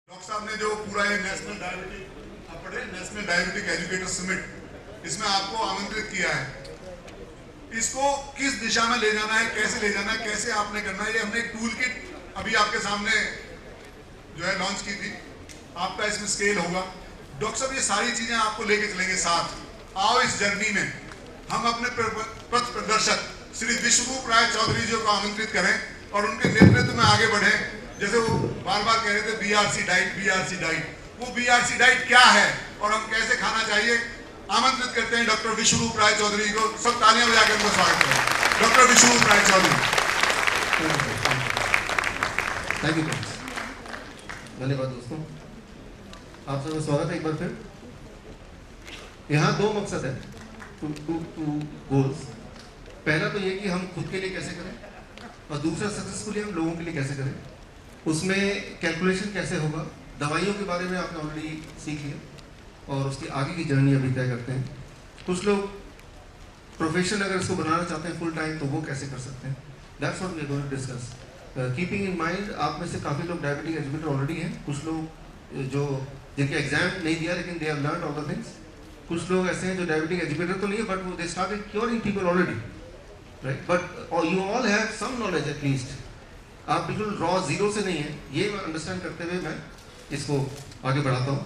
Doctor साहब ने जो पूरा ये नेशनल डायबिटिक एजुकेटर समिट इसमें आपको आमंत्रित किया है, इसको किस दिशा में ले जाना है, कैसे ले जाना है, कैसे आपने करना है, ये हमने एक टूल किट अभी आपके सामने जो है लॉन्च की थी। आपका इसमें स्केल होगा। डॉक्टर साहब ये सारी चीजें आपको लेके चलेंगे साथ। आओ इस जर्नी में हम अपने पथ प्रदर्शक श्री विश्वरूप राय चौधरी जी को आमंत्रित करें और उनके नेतृत्व में आगे बढ़े। जैसे वो बार बार कह रहे थे बीआरसी डाइट, वो बीआरसी डाइट क्या है और हम कैसे खाना चाहिए, आमंत्रित करते हैं डॉक्टर विश्वरूप राय चौधरी को। सब तालियां बजाकर उनका स्वागत करें। Doctor Vishwaroop Roy Chowdhury. Thank you. धन्यवाद दोस्तों, आप सबका स्वागत है एक बार फिर। यहाँ दो मकसद है, टू गोल्स। पहला तो ये कि हम खुद के लिए कैसे करें और दूसरा सक्सेसफुली हम लोगों के लिए कैसे करें। उसमें कैलकुलेशन कैसे होगा, दवाइयों के बारे में आपने ऑलरेडी सीख लिया और उसकी आगे की जर्नी अभी तय करते हैं। कुछ लोग प्रोफेशन अगर इसको बनाना चाहते हैं फुल टाइम तो वो कैसे कर सकते हैं, that's what we are going to discuss. Keeping in mind आप में से काफ़ी लोग डायबिटिक एजुकेटर ऑलरेडी हैं, कुछ लोग जो जिनके एग्जाम नहीं दिया लेकिन they have learned all the things. कुछ लोग ऐसे हैं जो डायबिटिक एजुकेटर तो नहीं है but they started curing people already, right. But you all have some knowledge at least. आप बिल्कुल रॉ जीरो से नहीं है, ये मैं अंडरस्टैंड करते हुए मैं इसको आगे बढ़ाता हूँ।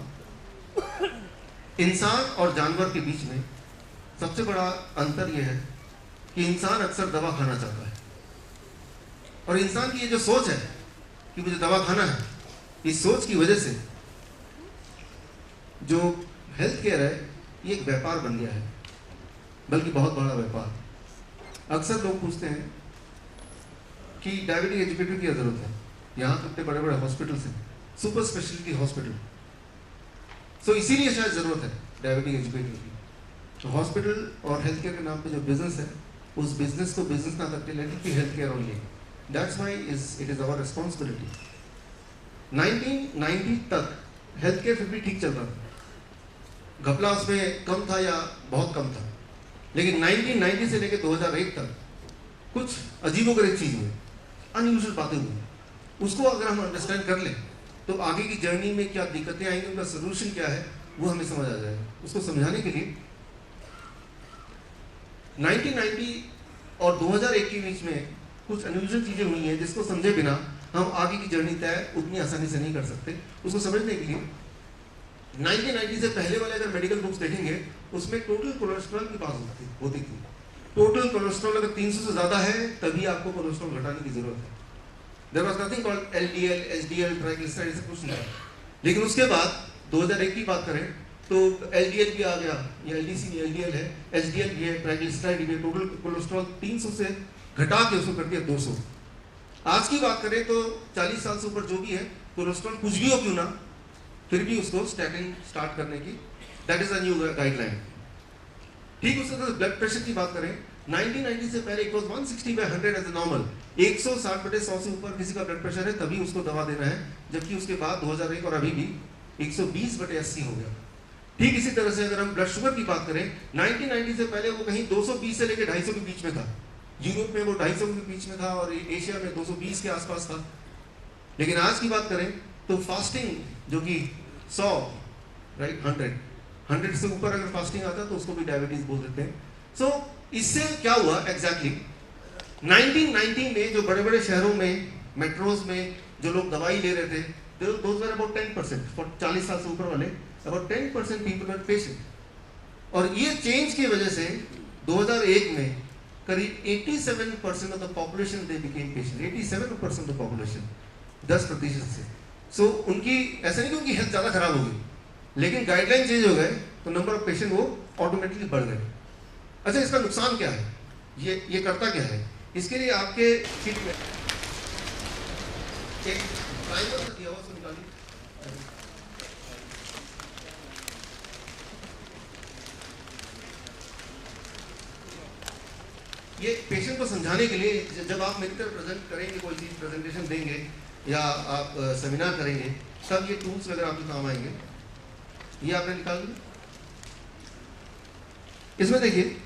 इंसान और जानवर के बीच में सबसे बड़ा अंतर यह है कि इंसान अक्सर दवा खाना चाहता है और इंसान की ये जो सोच है कि मुझे दवा खाना है, इस सोच की वजह से जो हेल्थ केयर है ये एक व्यापार बन गया है, बल्कि बहुत बड़ा व्यापार। अक्सर लोग पूछते हैं कि डायबिटिक एजुकेटर की जरूरत है, यहाँ तो इतने बड़े बड़े हॉस्पिटल्स हैं, सुपर स्पेशलिटी हॉस्पिटल, सो इसीलिए शायद ज़रूरत है डायबिटिक एजुकेटर की। तो हॉस्पिटल और हेल्थ केयर के नाम पे जो बिजनेस है, उस बिजनेस को बिजनेस ना करके let it be health care only. That's why it is our responsibility. 1990 तक हेल्थ केयर फिर भी ठीक चल रहा था, घपला उसमें कम था या बहुत कम था, लेकिन 1990 से लेकर 2001 तक कुछ अजीबोगरीब चीज़ हुई, अनयूजुअल बातें हुई। उसको अगर हम अंडरस्टैंड कर लें तो आगे की जर्नी में क्या दिक्कतें आएंगी, उनका सोल्यूशन क्या है वो हमें समझ आ जाएगा। उसको समझाने के लिए 1990 और 2001 के बीच में कुछ अनयूजुअल चीज़ें हुई हैं जिसको समझे बिना हम आगे की जर्नी तय उतनी आसानी से नहीं कर सकते। उसको समझने के लिए 1990 से पहले वाले अगर मेडिकल बुक्स देखेंगे उसमें टोटल कोलेस्ट्रॉल की बात होती थी। टोटल कोलेस्ट्रॉल अगर 300 से ज़्यादा है तभी आपको कोलेस्ट्रॉल घटाने की जरूरत है। There was nothing called LDL, HDL, triglyceride, ऐसा कुछ नहीं। लेकिन उसके बाद 2001 की बात करें तो LDL भी आ गया, ये LDC LDL है, HDL भी है, ट्राइग्लिसराइड भी है। टोटल कोलेस्ट्रॉल 300 से घटा के उसको कर दिया 200। आज की बात करें तो 40 साल से ऊपर जो भी है कोलेस्ट्रॉल कुछ भी हो क्यों ना, फिर भी उसको स्टैटिन स्टार्ट करने की, that is a new guideline. ठीक उसी तरह ब्लड प्रेशर की बात करें, 1990 से पहले it was 160/100 as a normal. 160/100 से ऊपर किसी का ब्लड प्रेशर है तभी उसको दवा देना है, जबकि उसके बाद 2001 और अभी भी 120/80 हो गया। ठीक इसी तरह से अगर हम ब्लड शुगर की बात करें, 1990 से पहले वो कहीं 220 से लेकर 250 के बीच में था। यूरोप में वो 250 के बीच में था और एशिया में 220 के आसपास था। लेकिन आज की बात करें तो फास्टिंग जो कि 100 राइट 100 से ऊपर अगर फास्टिंग आता है तो उसको भी डायबिटीज बोल देते हैं। सो इससे क्या हुआ एग्जैक्टली 1990 में जो बड़े बड़े शहरों में मेट्रोज में जो लोग दवाई ले रहे थे, those were about 10%, 40 साल से ऊपर वाले about 10% people were patient। और ये चेंज की वजह से 2001 में करीब 87% of the population they became patient. 87% of the population, 10% से। सो उनकी ऐसा नहीं कि उनकी हेल्थ ज़्यादा खराब हो गई, लेकिन गाइडलाइन चेंज हो गए तो नंबर ऑफ पेशेंट वो ऑटोमेटिकली बढ़ गए। अच्छा, इसका नुकसान क्या है, ये करता क्या है? इसके लिए आपके किट में एक प्राइमर दिया हुआ, निकालिए। ये पेशेंट को समझाने के लिए जब आप मेरी तरफ प्रेजेंट करेंगे, कोई चीज़ प्रेजेंटेशन देंगे या आप सेमिनार करेंगे, तब ये टूल्स वगैरह आपके काम आएंगे। ये आपने निकाल दिया। इसमें देखिए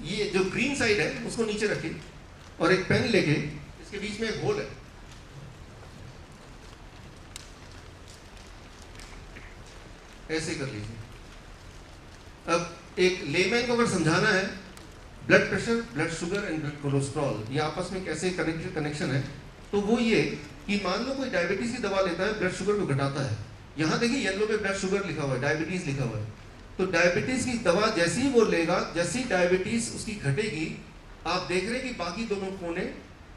ये जो ग्रीन साइड है उसको नीचे रखिए और एक पेन लेके इसके बीच में एक होल है, ऐसे कर लीजिए। अब एक लेमैन को अगर समझाना है blood pressure, blood sugar and blood cholesterol ये आपस में कैसे कनेक्शन है, तो वो ये कि मान लो कोई डायबिटीज की दवा लेता है, ब्लड शुगर को घटाता है। यहाँ देखिए येलो पे ब्लड शुगर लिखा हुआ है, डायबिटीज लिखा हुआ है। तो डायबिटीज की दवा जैसे ही वो लेगा, जैसी डायबिटीज उसकी घटेगी, आप देख रहे हैं कि बाकी दोनों कोने,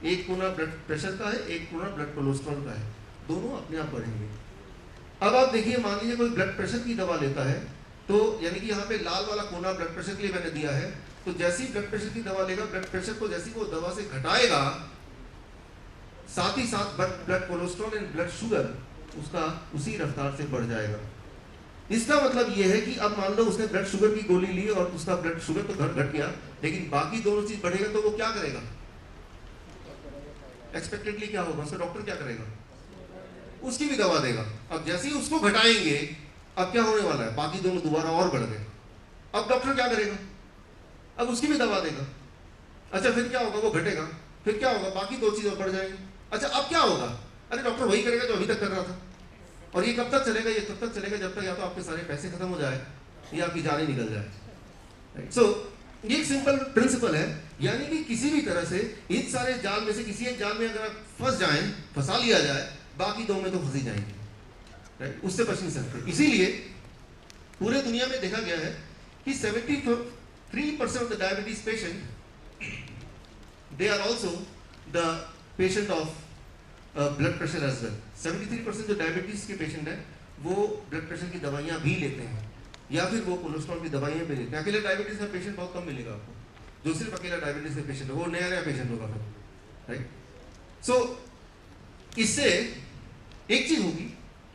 एक कोना ब्लड प्रेशर का है, एक कोना ब्लड कोलेस्ट्रॉल का है, दोनों अपने आप बढ़ेंगे। अब आप देखिए, मान लीजिए कोई ब्लड प्रेशर की दवा लेता है, तो यानी कि यहाँ पे लाल वाला कोना ब्लड प्रेशर के लिए मैंने दिया है, तो जैसी ब्लड प्रेशर की दवा लेगा, ब्लड प्रेशर को जैसी वो दवा से घटाएगा, साथ ही साथ blood cholesterol and blood sugar उसका उसी रफ्तार से बढ़ जाएगा। इसका मतलब ये है कि अब मान लो उसने ब्लड शुगर की गोली ली और उसका ब्लड शुगर तो घट गया, लेकिन बाकी दोनों चीज बढ़ेगा, तो वो क्या करेगा? एक्सपेक्टेडली क्या होगा? उसका डॉक्टर क्या करेगा? उसकी भी दवा देगा। अब जैसे ही उसको घटाएंगे, अब क्या होने वाला है? बाकी दोनों दोबारा और बढ़ गए। अब डॉक्टर क्या करेगा? अब उसकी भी दवा देगा। अच्छा, फिर क्या होगा? वो घटेगा। फिर क्या होगा? बाकी दो चीज और बढ़ जाएंगी। अच्छा, अब क्या होगा? अरे डॉक्टर वही करेगा जो अभी तक कर रहा था। और ये कब तक चलेगा? ये तब तक चलेगा जब तक या तो आपके सारे पैसे खत्म हो जाए या आपकी जान ही निकल जाए। सो ये एक सिंपल प्रिंसिपल है, यानी कि किसी भी तरह से इन सारे जाल में से किसी एक जाल में अगर आप फंस जाएं, फंसा लिया जाए, बाकी दो में तो फंसी जाएंगे, राइट? उससे बच नहीं सकते। इसीलिए पूरे दुनिया में देखा गया है कि 73% of the diabetes patient they are also the patient of blood pressure as well. 73% जो डायबिटीज के पेशेंट हैं वो ब्लड प्रेशर की दवाइयाँ भी लेते हैं, या फिर वो कोलेस्ट्रॉल की दवाइयाँ भी लेते हैं। अकेले डायबिटीज का पेशेंट बहुत कम मिलेगा आपको, जो सिर्फ अकेला डायबिटीज का पेशेंट है, वो नया पेशेंट होगा, राइट? सो इससे एक चीज होगी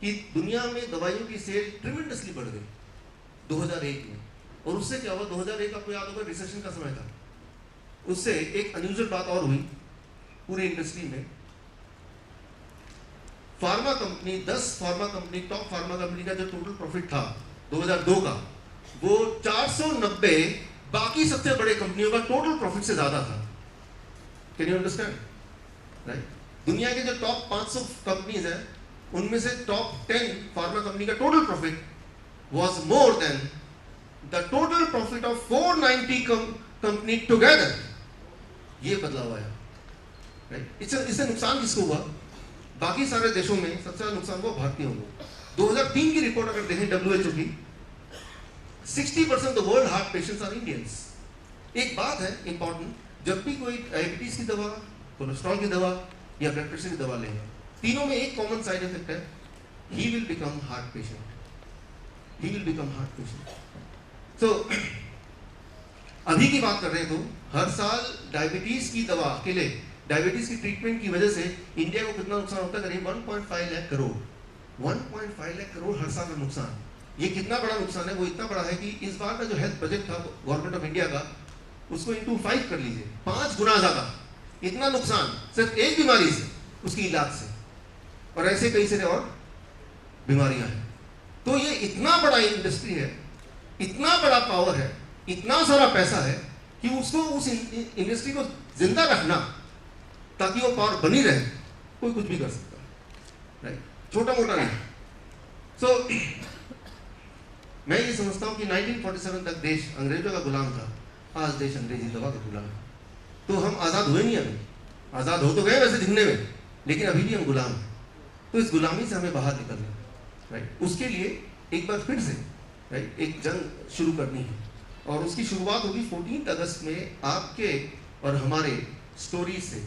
कि दुनिया में दवाइयों की सेल ट्रिमेंडसली बढ़ गई 2001 में। और उससे क्या हुआ? 2001 आपको याद होगा, रिसेशन का समय था। उससे एक अनयूजुअल बात और हुई पूरी इंडस्ट्री में। Pharma company, 10 pharma company, top pharma company का जो टोटल प्रॉफिट था 2002 का, वो 490 बाकी सबसे बड़े कंपनियों का टोटल प्रॉफिट से ज्यादा था। Can you understand, right? दुनिया के जो टॉप 500 कंपनीज हैं, उनमें से टॉप 10 फार्मा कंपनी का total profit was more than the total profit of 490 company together. ये बदलाव आया, राइट? इससे नुकसान किसको हुआ? बाकी सारे देशों में सबसे ज्यादा नुकसान हुआ भारतीयों को। 2003 की रिपोर्ट अगर देखें WHO की, 60% of the world heart patients are Indians. एक बात है इंपॉर्टेंट, जब भी कोई डायबिटीज की दवा, कोलेस्ट्रॉल की दवा या ब्लड प्रेशर की दवा लेंगे, तीनों में एक कॉमन साइड इफेक्ट है, he will become heart patient. He will become heart patient. So अभी की बात कर रहे हैं तो हर साल डायबिटीज की दवा के लिए, डायबिटीज की ट्रीटमेंट की वजह से इंडिया को कितना नुकसान होता है? करीब 1.5 लाख करोड़। 1.5 लाख करोड़ हर साल का नुकसान। ये कितना बड़ा नुकसान है? वो इतना बड़ा है कि इस बार का जो हेल्थ बजट था गवर्नमेंट ऑफ इंडिया का, उसको इंटू 5 कर लीजिए, 5 गुना ज्यादा। इतना नुकसान सिर्फ एक बीमारी से, उसकी इलाज से, और ऐसे कई सारे और बीमारियां हैं। तो ये इतना बड़ा इंडस्ट्री है, इतना बड़ा पावर है, इतना सारा पैसा है कि उसको, उस इंडस्ट्री को जिंदा रखना, ताकि वो पावर बनी रहे, कोई कुछ भी कर सकता है, राइट? छोटा मोटा नहीं। सो मैं ये समझता हूँ कि 1947 तक देश अंग्रेजों का गुलाम था, आज देश अंग्रेजी दवा का गुलाम है। तो हम आज़ाद हुए नहीं, अभी आज़ाद हो तो गए वैसे दिखने में, लेकिन अभी भी हम गुलाम हैं। तो इस गुलामी से हमें बाहर निकलना है, राइट? उसके लिए एक बार फिर से, राइट, एक जंग शुरू करनी है, और उसकी शुरुआत होगी 14 अगस्त में आपके और हमारे स्टोरी से,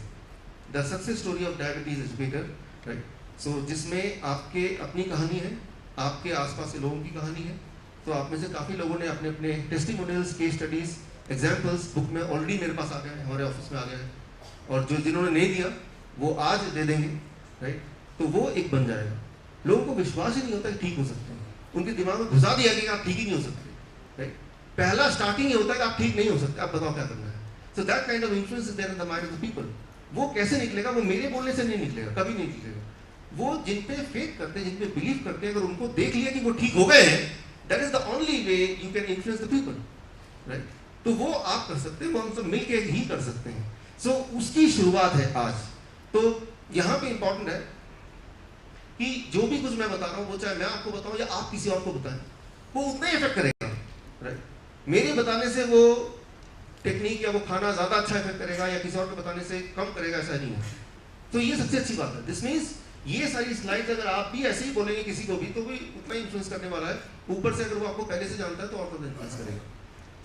the success story of diabetes educator, right? So जिसमें आपके अपनी कहानी है, आपके आसपास के लोगों की कहानी है। तो आप में से काफ़ी लोगों ने अपने अपने testimonials, case studies, examples book में ऑलरेडी मेरे पास आ गए हैं, हमारे ऑफिस में आ गए हैं, और जो जिन्होंने नहीं दिया वो आज दे देंगे, राइट? तो वो एक बन जाएगा। लोगों को विश्वास ही नहीं होता कि ठीक हो सकते हैं, उनके दिमाग में घुसा दिया कि आप ठीक ही नहीं हो सकते, राइट? पहला स्टार्टिंग ये होता है कि आप ठीक नहीं हो सकते, आप बताओ क्या करना है। So that kind of influence is there in the mind of the people. वो कैसे निकलेगा? वो मेरे बोलने से नहीं निकलेगा, कभी नहीं निकलेगा। वो जिन पे फेथ करते हैं, जिन पे बिलीव करते हैं, अगर उनको देख लिया कि वो ठीक हो गए हैं, that is the only way you can influence the people, right? तो वो आप कर सकते हैं, वो हम सब मिलकर ही कर सकते हैं। सो उसकी शुरुआत है आज। तो यहाँ पे इंपॉर्टेंट है कि जो भी कुछ मैं बता रहा हूँ, वो चाहे मैं आपको बताऊँ या आप किसी और को बताएं, वो उतना ही इफेक्ट करेगा, राइट। मेरे बताने से वो टेक्निक या वो खाना ज़्यादा अच्छा इफेक्ट करेगा या किसी और के बताने से कम करेगा, ऐसा नहीं है। तो ये सबसे अच्छी बात है। दिस मीन्स ये सारी स्लाइड्स अगर आप भी ऐसे ही बोलेंगे किसी को भी, तो भी उतना ही इन्फ्लुएंस करने वाला है। ऊपर से अगर वो आपको पहले से जानता है तो और ज़्यादा इन्फ्लुएंस करेगा।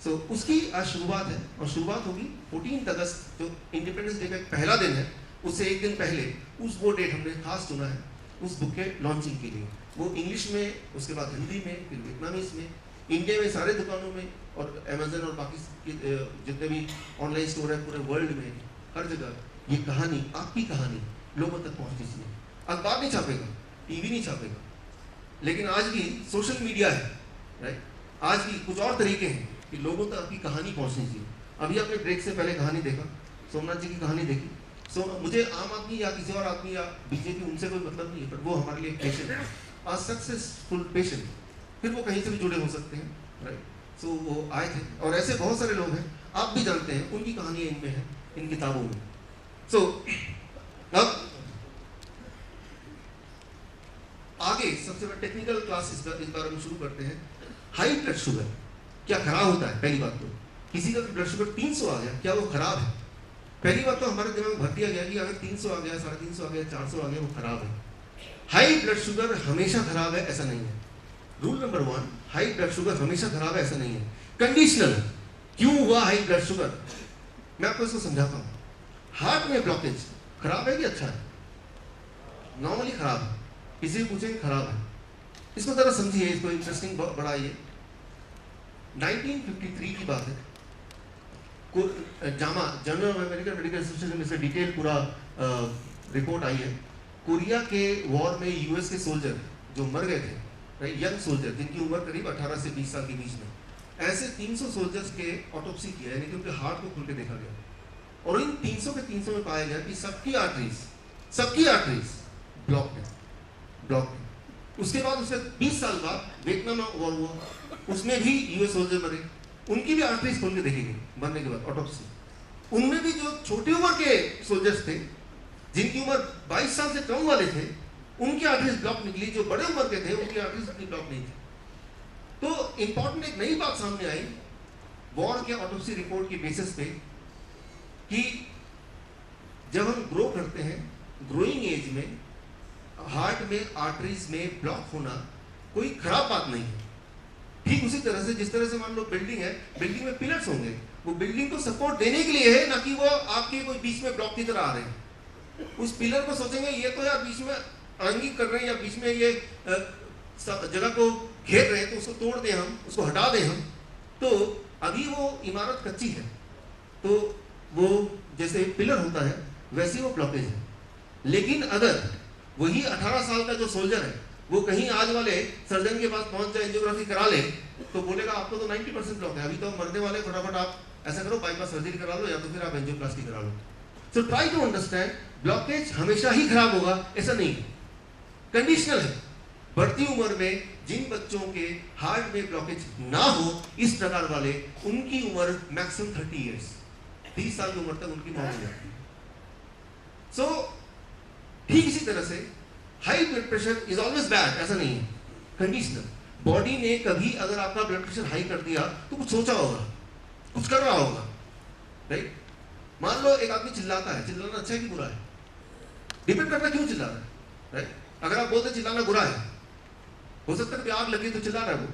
सो उसकी आज शुरुआत है, और शुरुआत होगी 14 अगस्त, जो इंडिपेंडेंस डे का एक पहला दिन है, उससे एक दिन पहले उस वो डेट हमने खास चुना है उस बुक के लॉन्चिंग के लिए। वो इंग्लिश में, उसके बाद हिंदी में, फिर वियतनामीज में, इंडिया में सारे दुकानों में, और अमेजन और बाकी जितने भी ऑनलाइन स्टोर है पूरे वर्ल्ड में, हर जगह ये कहानी, आपकी कहानी लोगों तक पहुँचनी चाहिए। अखबार नहीं छापेगा, टीवी नहीं छापेगा, लेकिन आज भी सोशल मीडिया है, राइट। आज भी कुछ और तरीके हैं कि लोगों तक आपकी कहानी पहुँचनी चाहिए। अभी आपने ब्रेक से पहले कहानी देखा, सोमनाथ जी की कहानी देखी। सो मुझे आम आदमी या किसी और आदमी या बीजेपी, उनसे कोई मतलब नहीं है, पर वो हमारे लिए पेशेंट है, आ सक्सेसफुल पेशेंट। फिर वो कहीं से भी जुड़े हो सकते हैं, राइट। सो वो आए थे, और ऐसे बहुत सारे लोग हैं, आप भी जानते हैं, उनकी कहानियाँ इनमें हैं, इन किताबों में। सो अब आगे सबसे बड़ा टेक्निकल क्लास इस बार हम शुरू करते हैं। हाई ब्लड शुगर क्या खराब होता है? पहली बात तो, किसी का ब्लड शुगर 300 आ गया, क्या वो खराब है? पहली बात तो हमारे दिमाग में भर दिया गया कि अगर 300 आ गया, 350 आ गया, 400 आ गया, वो खराब है। हाई ब्लड शुगर हमेशा खराब है, ऐसा नहीं है। Rule number 1, high blood sugar हमेशा खराब है, ऐसा नहीं है, कंडीशनल। क्यों हुआ हाई ब्लड शुगर? मैं आपको इसको समझाता हूँ। हार्ट में ब्लॉकेज खराब है कि अच्छा है? नॉर्मली खराब है, किसी भी पूछेंगे खराब है। इसको जरा समझिए, इसको इंटरेस्टिंग बढ़ाइए। 1953 की बात है, Jama journal of American medical association में से डिटेल पूरा रिपोर्ट आई है। कोरिया के वॉर में यूएस के सोल्जर जो मर गए थे, राइट, यंग सोल्जर जिनकी उम्र करीब 18 से 20 साल के बीच में, ऐसे 300 सोल्जर्स के ऑटोप्सी किया, यानी कि उनके हार्ट को खुल के देखा गया, और इन 300 के 300 में पाया गया कि सबकी आर्टरीज ब्लॉक है। उसके बाद उसके 20 साल बाद वियतनाम वॉर हुआ, उसमें भी यूएस सोल्जर मरे, उनकी भी आर्टरीज खोल के देखे गई मरने के बाद, ऑटोप्सी। उनमें भी जो छोटी उम्र के सोल्जर्स थे, जिनकी उम्र 22 साल से कम वाले थे, उनकी आर्टरीज ब्लॉक निकली। जो बड़े उम्र के थे उनकी आर्टरीज इतनी ब्लॉक नहीं थी। तो इंपॉर्टेंट एक नई बात सामने आई वॉर के ऑटोप्सी रिपोर्ट की बेसिस पे, कि जब हम ग्रो करते हैं, ग्रोइंग एज में हार्ट में आर्टरीज में ब्लॉक होना कोई खराब बात नहीं है। ठीक उसी तरह से जिस तरह से मान लो बिल्डिंग है, बिल्डिंग में पिलर्स होंगे, वो बिल्डिंग को सपोर्ट देने के लिए है, ना कि वो आपके कोई बीच में ब्लॉक की तरह आ रहे हैं। उस पिलर को सोचेंगे ये तो यार बीच में आंगिक कर रहे हैं, या बीच में ये जगह को घेर रहे हैं, तो उसको तोड़ दें हम, उसको हटा दें हम। तो अभी वो इमारत कच्ची है, तो वो जैसे पिलर होता है वैसे वो ब्लॉकेज है। लेकिन अगर वही 18 साल का जो सोल्जर है वो कहीं आज वाले सर्जन के पास पहुंच जाए, एंजियोग्राफी करा ले, तो बोलेगा आपको तो 90% ब्लॉक है, अभी तो मरने वाले, फटाफट आप ऐसा करो बाईपास सर्जरी करा लो, या तो फिर आप एंजियोप्लास्टी करा लो। So try to understand, blockage हमेशा ही खराब होगा ऐसा नहीं है, कंडीशनल है। बढ़ती उम्र में जिन बच्चों के हार्ट में ब्लॉकेज ना हो इस प्रकार वाले, उनकी उम्र मैक्सिमम 30 ईयर्स, 30 साल की उम्र तक उनकी मौत हो जाती है। सो ठीक इसी तरह से high blood pressure is always bad, ऐसा नहीं है, कंडीशनल। बॉडी ने कभी अगर आपका ब्लड प्रेशर हाई कर दिया तो कुछ सोचा होगा, कुछ कर रहा होगा, राइट। मान लो एक आदमी चिल्लाता है, चिल्लाना अच्छा है कि बुरा है? डिपेंड करता है क्यों चिल्ला रहा है, राइट। अगर आप बोलते चिल्लाना बुरा है, हो सकता है कि आग लगी तो चिल्ला रहा है वो,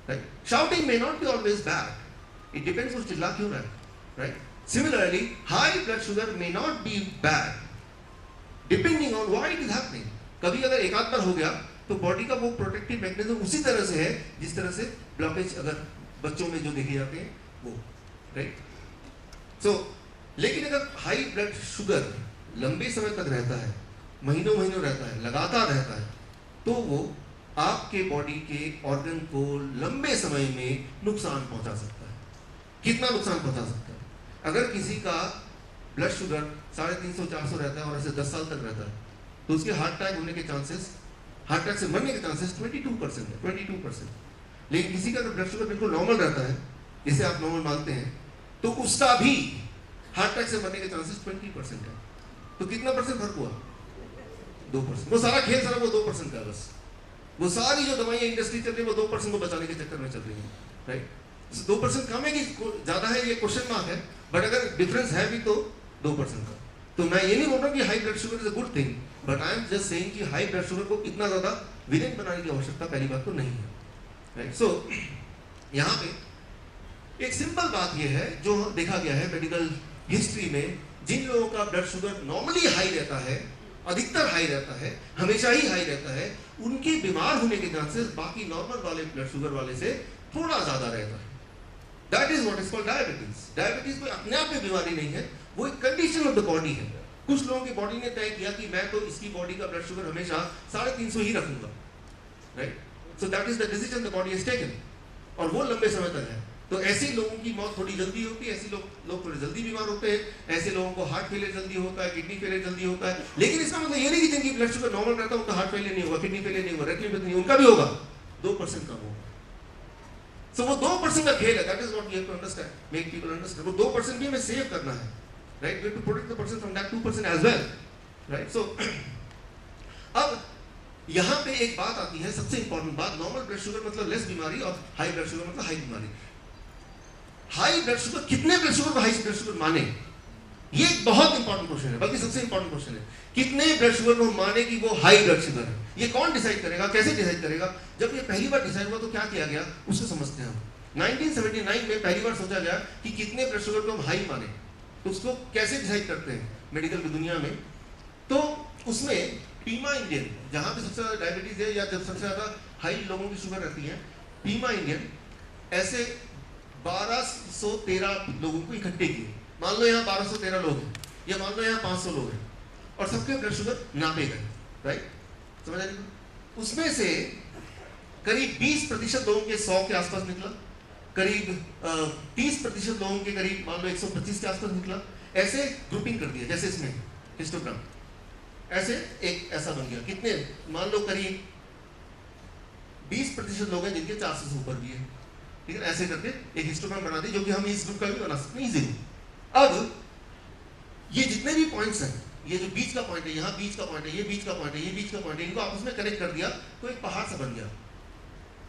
right. Shouting may not be always bad, it depends वो चिल्ला क्यों रहा है, right. Similarly high blood sugar may not be bad depending on why it is happening. कभी अगर एक आध बार हो गया तो बॉडी का वो प्रोटेक्टिव मैकेनिज्म उसी तरह से है जिस तरह से ब्लॉकेज अगर बच्चों में जो देखे जाते हैं वो, राइट। सो लेकिन अगर हाई ब्लड शुगर लंबे समय तक रहता है, महीनों महीनों रहता है, लगातार रहता है, तो वो आपके बॉडी के ऑर्गन को लंबे समय में नुकसान पहुंचा सकता है। कितना नुकसान पहुंचा सकता है? अगर किसी का ब्लड शुगर 350-400 रहता है और ऐसे 10 साल तक रहता है, तो उसके हार्ट अटैक होने के चांसेस, हार्ट अटैक से मरने के चांसेस 22% है, 22%। लेकिन किसी का अगर ब्लड शुगर बिल्कुल नॉर्मल रहता है, जिसे आप नॉर्मल मानते हैं, तो उसका भी हार्ट अटैक से मरने के चांसेस 20% है। तो कितना परसेंट फर्क हुआ? 2%। वो सारा खेल सारा वो 2% का बस, वो सारी जो दवाइयाँ इंडस्ट्री चल रही है वो 2% को बचाने के चक्कर में चल रही है, राइट? 2% कम है कि ज़्यादा है, ये क्वेश्चन मार्क है, बट अगर डिफरेंस है भी तो 2% का। तो मैं ये नहीं बोल रहा कि high blood sugar is a good thing, but I am just saying कि हाई ब्लड शुगर को इतना ज़्यादा विलेन बनाने की आवश्यकता पहली बात तो नहीं है, राइट? सो यहाँ पे एक सिंपल बात ये है जो देखा गया है मेडिकल हिस्ट्री में, जिन लोगों का ब्लड शुगर नॉर्मली हाई रहता है, अधिकतर हाई रहता है, हमेशा ही हाई रहता है, उनके बीमार होने के चांसेस बाकी नॉर्मल वाले ब्लड शुगर वाले से थोड़ा ज़्यादा रहता है। That is what is called diabetes. Diabetes कोई अपने आप में बीमारी नहीं है, वो एक कंडीशन ऑफ द बॉडी है। कुछ लोगों की बॉडी ने तय किया कि मैं तो इसकी बॉडी का ब्लड शुगर हमेशा 350 ही रखूंगा, right? So that is the decision the body has taken, और वो लंबे समय तक है। तो ऐसे लोगों की मौत थोड़ी जल्दी होती है, ऐसे लोग थोड़े जल्दी बीमार होते हैं, ऐसे लोगों को हार्ट फेलियर जल्दी होता है, किडनी फेलियर जल्दी होता है। लेकिन इसका मतलब ये नहीं कि जिनकी ब्लड शुगर नॉर्मल रहता है उनका हार्ट फेलियर नहीं होगा, किडनी फेलियर नहीं होगा, रेटिनोपैथी नहीं, उनका भी होगा, 2% कम होगा। सो वो 2% का खेल है, that is what we have to understand, make people understand. वो 2% भी हमें सेव करना है, right? We have to protect the person from that 2% as well, right? So अब यहाँ पे एक बात आती है, सबसे इंपॉर्टेंट बात, नॉर्मल ब्लड शुगर मतलब लेस बीमारी और हाई ब्लड शुगर मतलब हाई बीमारी। हाई ब्लड शुगर, कितने ब्लड शुगर को हाई ब्लड शुगर माने, ये एक बहुत इंपॉर्टेंट क्वेश्चन है, बल्कि सबसे इंपॉर्टेंट क्वेश्चन है। कितने ब्लड शुगर को माने कि वो हाई ब्लड शुगर है? ये कौन डिसाइड करेगा, कैसे डिसाइड करेगा? जब ये पहली बार डिसाइड हुआ तो क्या किया गया उसको समझते हैं हम। 1979 में पहली बार सोचा गया कि कितने ब्लड शुगर को हम हाई माने, तो उसको कैसे डिसाइड करते हैं मेडिकल की दुनिया में। तो उसमें पीमा इंडियन, जहाँ पे सबसे ज़्यादा डायबिटीज है या जब सबसे ज़्यादा हाई लोगों की शुगर रहती है, पीमा इंडियन ऐसे 1213 लोगों को इकट्ठे किए। मान लो यहाँ 1213 लोग हैं, या मान लो यहाँ 500 लोग हैं, और सबके ब्लड शुगर नापे गए, राइट? समझ आ रही? उसमें से करीब 20% लोगों के 100 के आसपास निकला, करीब 30% लोगों के करीब मान लो 125 के आसपास निकला। ऐसे ग्रुपिंग कर दिया, जैसे इसमें हिस्टोग्राम ऐसे एक ऐसा बन गया। कितने, मान लो करीब 20% लोग हैं जिनके 400 से ऊपर भी है, ठीक है? ऐसे करके एक हिस्टोग्राम बना दी, जो कि हम इस ग्रुप का भी बना सकते हैं इजीली। अब ये जितने भी पॉइंट्स हैं, ये जो बीच का पॉइंट है, यहाँ बीच का पॉइंट है, ये बीच का पॉइंट है, ये बीच का पॉइंट है, इनको आपस में कनेक्ट कर दिया तो एक पहाड़ सा बन गया।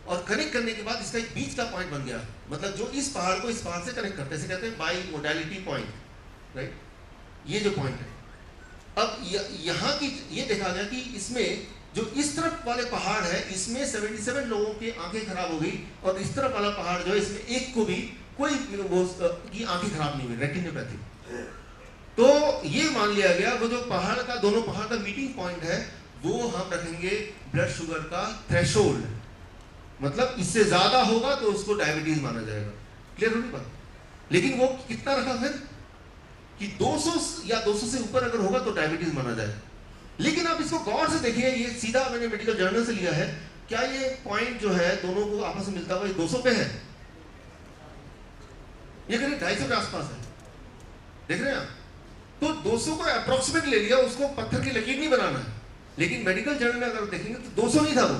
और कनेक्ट करने के बाद इसका एक बीच का पॉइंट बन गया, मतलब जो इस पहाड़ को इस पहाड़ से कनेक्ट करते हैं, इसे कहते हैं बाई मोडालिटी पॉइंट, राइट? ये जो पॉइंट है, अब यहाँ की ये देखा गया कि इसमें जो इस तरफ वाले पहाड़ है, इसमें 77 लोगों की आंखें खराब हो गई, और इस तरफ वाला पहाड़ जो है, इसमें एक को भी कोई वो की आंखें खराब नहीं हुई, रेटिनोपैथी। तो ये मान लिया गया वो जो पहाड़ का, दोनों पहाड़ का मीटिंग पॉइंट है, वो हम रखेंगे ब्लड शुगर का थ्रेशोल्ड, मतलब इससे ज्यादा होगा तो उसको डायबिटीज माना जाएगा। क्लियर होगी बात? लेकिन वो कितना रखा फिर कि 200 या 200 से ऊपर अगर होगा तो डायबिटीज माना जाएगा। लेकिन आप इसको गौर से देखिए, ये सीधा मैंने मेडिकल जर्नल से लिया है, क्या ये पॉइंट जो है दोनों को आपस में मिलता हुआ 200 पे है? ये करीब 250 के आसपास है, देख रहे हैं आप? तो 200 को अप्रोक्सीमेट ले लिया, उसको पत्थर की लकीर नहीं बनाना है। लेकिन मेडिकल जर्नल में अगर देखेंगे तो 200 नहीं था वो,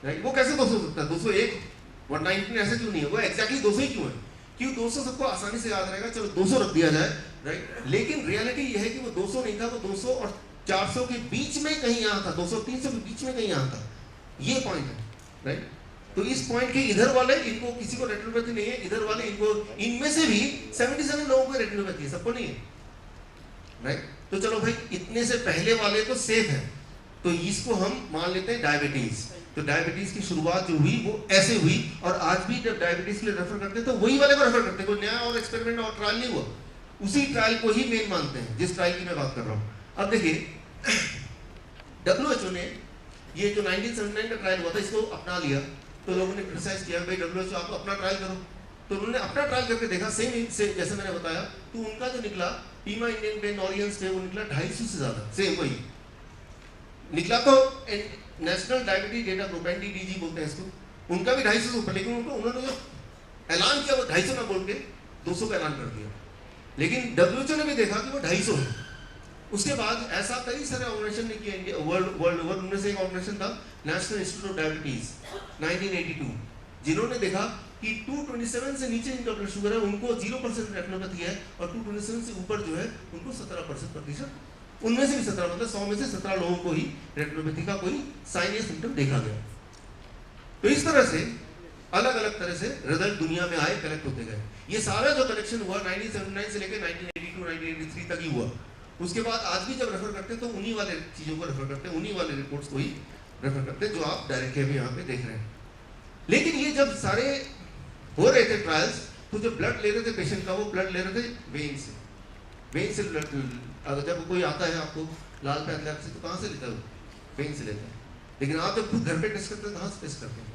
राइट? वो कैसे 200 सकता है? 201, 119 ऐसे क्यों नहीं है? वो एक्जैक्टली 200 ही क्यों है? क्यों 200 सबको आसानी से याद रहेगा, चलो 200 रख दिया जाए, राइट? लेकिन रियलिटी ये है कि वो 200 नहीं था, वो 200 और 400 के बीच में कहीं यहाँ था, 200-300 के बीच में कहीं यहाँ था। ये पॉइंट है, राइट? तो इस पॉइंट के इधर वाले, इनको किसी को रेटिनोपैथी नहीं है, इधर वाले इनको, इनमें से भी 77 लोगों को रेटिनोपैथी है, सबको नहीं है, राइट? तो चलो भाई, इतने से पहले वाले तो सेफ है, तो इसको हम मान लेते हैं डायबिटीज। तो डायबिटीज की शुरुआत जो हुई वो ऐसे हुई, और आज भी जब डायबिटीज के लिए रेफर करते हैं तो वही वाले को रेफर करते हैं, कोई नया और एक्सपेरिमेंट और ट्रायल नहीं हुआ, उसी ट्रायल को ही मेन मानते हैं, जिस ट्रायल की मैं बात कर रहा हूँ। अब देखिए, WHO ने ये जो 1979 का ट्रायल हुआ था, इसको अपना लिया, तो लोगों ने क्रिटिसाइज किया, भाई WHO आप अपना ट्रायल करो। तो उन्होंने अपना ट्रायल करके देखा, सेम से जैसे मैंने बताया, तो उनका जो निकला पीमा इंडियन पे नॉरियंस पे, वो निकला 250 से ज्यादा, सेम वही निकला। तो national diabetes data group, NDDG बोलते हैं इसको, उनका भी 250 से ऊपर, लेकिन उन्होंने जो ऐलान किया वो 250 ना बोल के 200 का ऐलान कर दिया। लेकिन WHO ने भी देखा कि वो 250 है। उसके बाद ऐसा कई सारे ऑर्गेनाइजेशन ने किया इंडिया वर्ल्ड ओवर, उनमें से एक ऑर्गेनाइजेशन था नेशनल इंस्टीट्यूट ऑफ डायबिटीज 1982, जिन्होंने देखा कि 227 से नीचे जिनका ब्लड शुगर है उनको 0% रेटिनोपैथी है, और 227 से ऊपर जो है उनको 17% उनमें से भी 17 मतलब 100 में से 17 लोगों को ही रेटिनोपैथी का कोई साइन या सिम्टम देखा गया। तो इस तरह से अलग अलग तरह से रिजल्ट दुनिया में आए, कलेक्ट होते गए। ये सारा जो कलेक्शन हुआ 1979 से लेकर 1982-1983 तक ही हुआ। उसके बाद आज भी जब रेफर करते हैं तो उन्हीं वाले चीज़ों को रेफर करते हैं, उन्हीं वाले रिपोर्ट्स को ही रेफर करते हैं जो आप डायरेक्टली अभी यहाँ पे देख रहे हैं। लेकिन ये जब सारे हो रहे थे ट्रायल्स, तो जो ब्लड ले रहे थे पेशेंट का, वो ब्लड ले रहे थे वेन से। वेन से ब्लड, अगर जब कोई आता है आपको लाल पैथलैब से, तो कहाँ से लेता है? वेन से लेता है। लेकिन आप जब खुद घर पे टेस्ट करते हैं, कहाँ से टेस्ट करते हैं?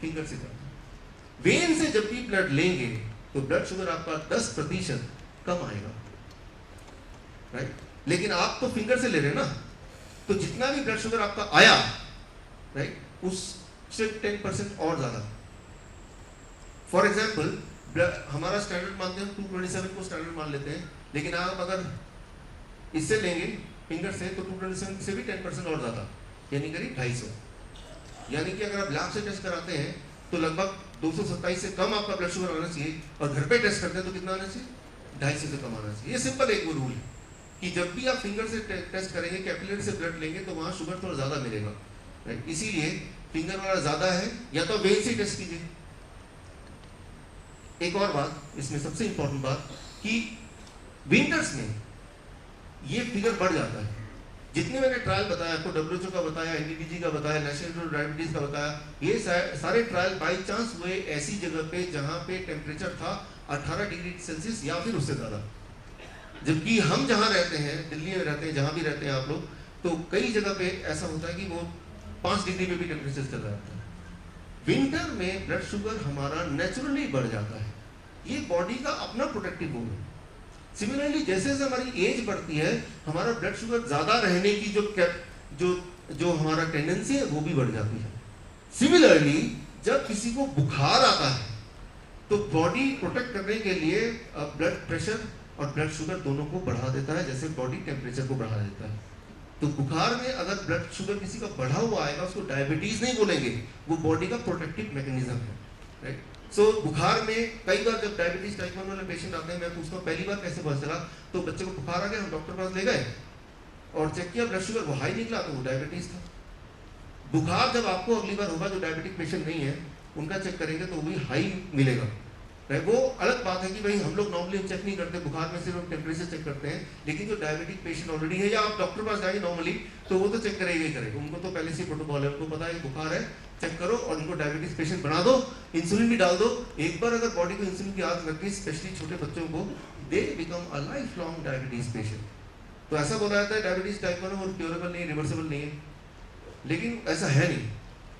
फिंगर से करते हैं। वेन से जब भी ब्लड लेंगे तो ब्लड शुगर आपका 10% कम आएगा, राइट? लेकिन आप तो फिंगर से ले रहे हैं ना, तो जितना भी ब्लड शुगर आपका आया, राइट, उससे 10% और ज्यादा। फॉर एग्जाम्पल, हमारा स्टैंडर्ड मानते हैं 227 को स्टैंडर्ड मान लेते हैं, लेकिन आप अगर इससे लेंगे फिंगर से तो 227 से भी 10% और ज्यादा, यानी करीब 250। यानी कि अगर आप लैब से टेस्ट कराते हैं तो लगभग 227 से कम आपका ब्लड शुगर आना चाहिए, और घर पे टेस्ट करते हैं तो कितना आना चाहिए? 250 से कम आना चाहिए। ये सिंपल एक वो रूल है कि जब भी आप फिंगर से टेस्ट करेंगे, कैपिलरी से ब्लड लेंगे, तो वहाँ शुगर थोड़ा ज़्यादा मिलेगा, राइट? इसीलिए फिंगर वाला ज़्यादा है, या तो वेन से टेस्ट कीजिए। एक और बात इसमें सबसे इंपॉर्टेंट बात कि विंटर्स में ये फिगर बढ़ जाता है। जितने मैंने ट्रायल बताया आपको, WHO का बताया, NDDG का बताया, नेशनल डायबिटीज का बताया, ये सारे ट्रायल बाई चांस हुए ऐसी जगह पे जहाँ पे टेम्परेचर था 18 डिग्री सेल्सियस या फिर उससे ज़्यादा। जबकि हम जहाँ रहते हैं, दिल्ली में रहते हैं, जहाँ भी रहते हैं आप लोग, तो कई जगह पे ऐसा होता है कि वो 5 डिग्री पे भी टेम्परेचर चल रहा है। विंटर में ब्लड शुगर हमारा नेचुरली बढ़ जाता है, ये बॉडी का अपना प्रोटेक्टिव मोड है। सिमिलरली जैसे जैसे हमारी एज बढ़ती है, हमारा ब्लड शुगर ज़्यादा रहने की जो हमारा टेंडेंसी है वो भी बढ़ जाती है। सिमिलरली जब किसी को बुखार आता है तो बॉडी प्रोटेक्ट करने के लिए ब्लड प्रेशर और ब्लड शुगर दोनों को बढ़ा देता है, जैसे बॉडी टेम्परेचर को बढ़ा देता है। तो बुखार में अगर ब्लड शुगर किसी का बढ़ा हुआ आएगा, उसको डायबिटीज नहीं बोलेंगे, वो बॉडी का प्रोटेक्टिव मैकेनिज्म है, राइट? सो बुखार में कई बार जब डायबिटीज टाइप 1 वाले पेशेंट आते हैं, मैं पूछता हूँ पहली बार कैसे पता चला, तो बच्चे को बुखार आ गया, हम डॉक्टर पास ले गए और चेक किया, ब्लड शुगर वो हाई निकला, तो वो डायबिटीज था। बुखार जब आपको अगली बार होगा, जो डायबिटिक पेशेंट नहीं है उनका चेक करेंगे तो वो भी हाई मिलेगा, राइट? वो अलग बात है कि भाई हम लोग नॉर्मली चेक नहीं करते, बुखार में सिर्फ टेम्परेचर चेक करते हैं, लेकिन जो डायबिटिक पेशेंट ऑलरेडी है, या आप डॉक्टर पास जाएंगे नॉर्मली, तो वो तो चेक करेगा ही करेगा। उनको तो पहले से प्रोटोकॉल है, उनको पता है बुखार है, चेक करो और उनको डायबिटीज पेशेंट बना दो, इंसुलिन भी डाल दो। एक बार अगर बॉडी को इंसुलिन की आदत लग गई, स्पेशली छोटे बच्चों को, they become a life long diabetes patient. तो ऐसा बोला जाता है डायबिटीज टाइप 1 और क्योरेबल नहीं, रिवर्सिबल नहीं है, लेकिन ऐसा है नहीं।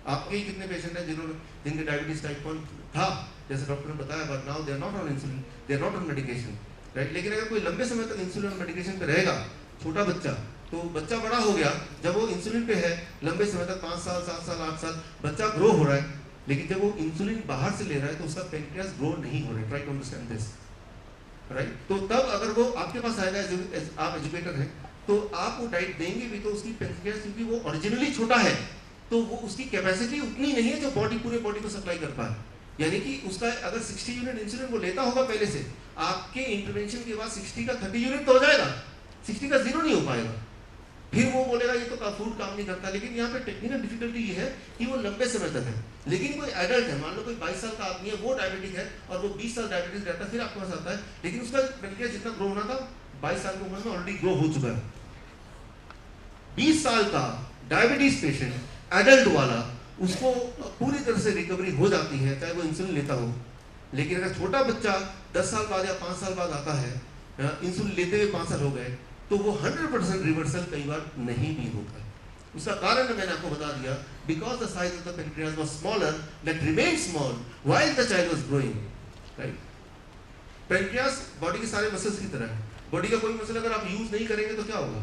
आपके ही कितने पेशेंट हैं जिनके डायबिटीज टाइप 1 था, जैसे डॉक्टर ने बताया, but now they are not on insulin, they are not on medication, right? लेकिन अगर कोई लंबे समय तक इंसुलिन और मेडिकेशन पे रहेगा, छोटा बच्चा, तो बच्चा बड़ा हो गया, जब वो इंसुलिन पे है लंबे समय तक, 5 साल 7 साल 8 साल, बच्चा ग्रो हो रहा है, लेकिन जब वो इंसुलिन बाहर से ले रहा है तो उसका पेनक्रियास ग्रो नहीं हो रहा है। Try to understand this, right? तो तब अगर वो आपके पास आएगा, आप एजुकेटर हैं, तो आप वो डाइट देंगे भी, तो उसकी पेनक्रियास, क्योंकि वो ओरिजिनली छोटा है, तो वो उसकी कैपेसिटी उतनी नहीं है जो पूरे बॉडी को सप्लाई कर पाए। यानी कि उसका अगर 60 यूनिट इंसुलिन वो लेता होगा पहले से, आपके इंटरवेंशन के बाद 60 का 30 यूनिट तो हो जाएगा, 60 का 0 नहीं हो पाएगा। फिर वो बोलेगा ये तो फूड काम नहीं करता। लेकिन यहाँ पे टेक्निकल डिफिकल्टी ये है कि वो लंबे समय तक है। लेकिन कोई एडल्ट है, मान लो कोई 22 साल का आदमी है, वो डायबिटिक है और वो 20 साल डायबिटीज रहता है, फिर आपके पास आता है, लेकिन उसका पेनक्रियास जितना ग्रो होना था 22 साल की उम्र में ऑलरेडी ग्रो हो चुका है। 20 साल का डायबिटीज पेशेंट, एडल्ट वाला, उसको पूरी तरह से रिकवरी हो जाती है, चाहे वो इंसुलिन लेता हो। लेकिन अगर छोटा बच्चा 10 साल बाद या 5 साल बाद आता है, इंसुलिन लेते हुए 5 साल हो गए, तो वो 100% रिवर्सल कई बार नहीं भी होता है। उसका कारण मैंने आपको बता दिया, because the size of the pancreas was smaller, that remained small while the child was growing, right? Pancreas body के सारे मसल्स की तरह है। बॉडी का कोई मसल अगर आप यूज नहीं करेंगे तो क्या होगा?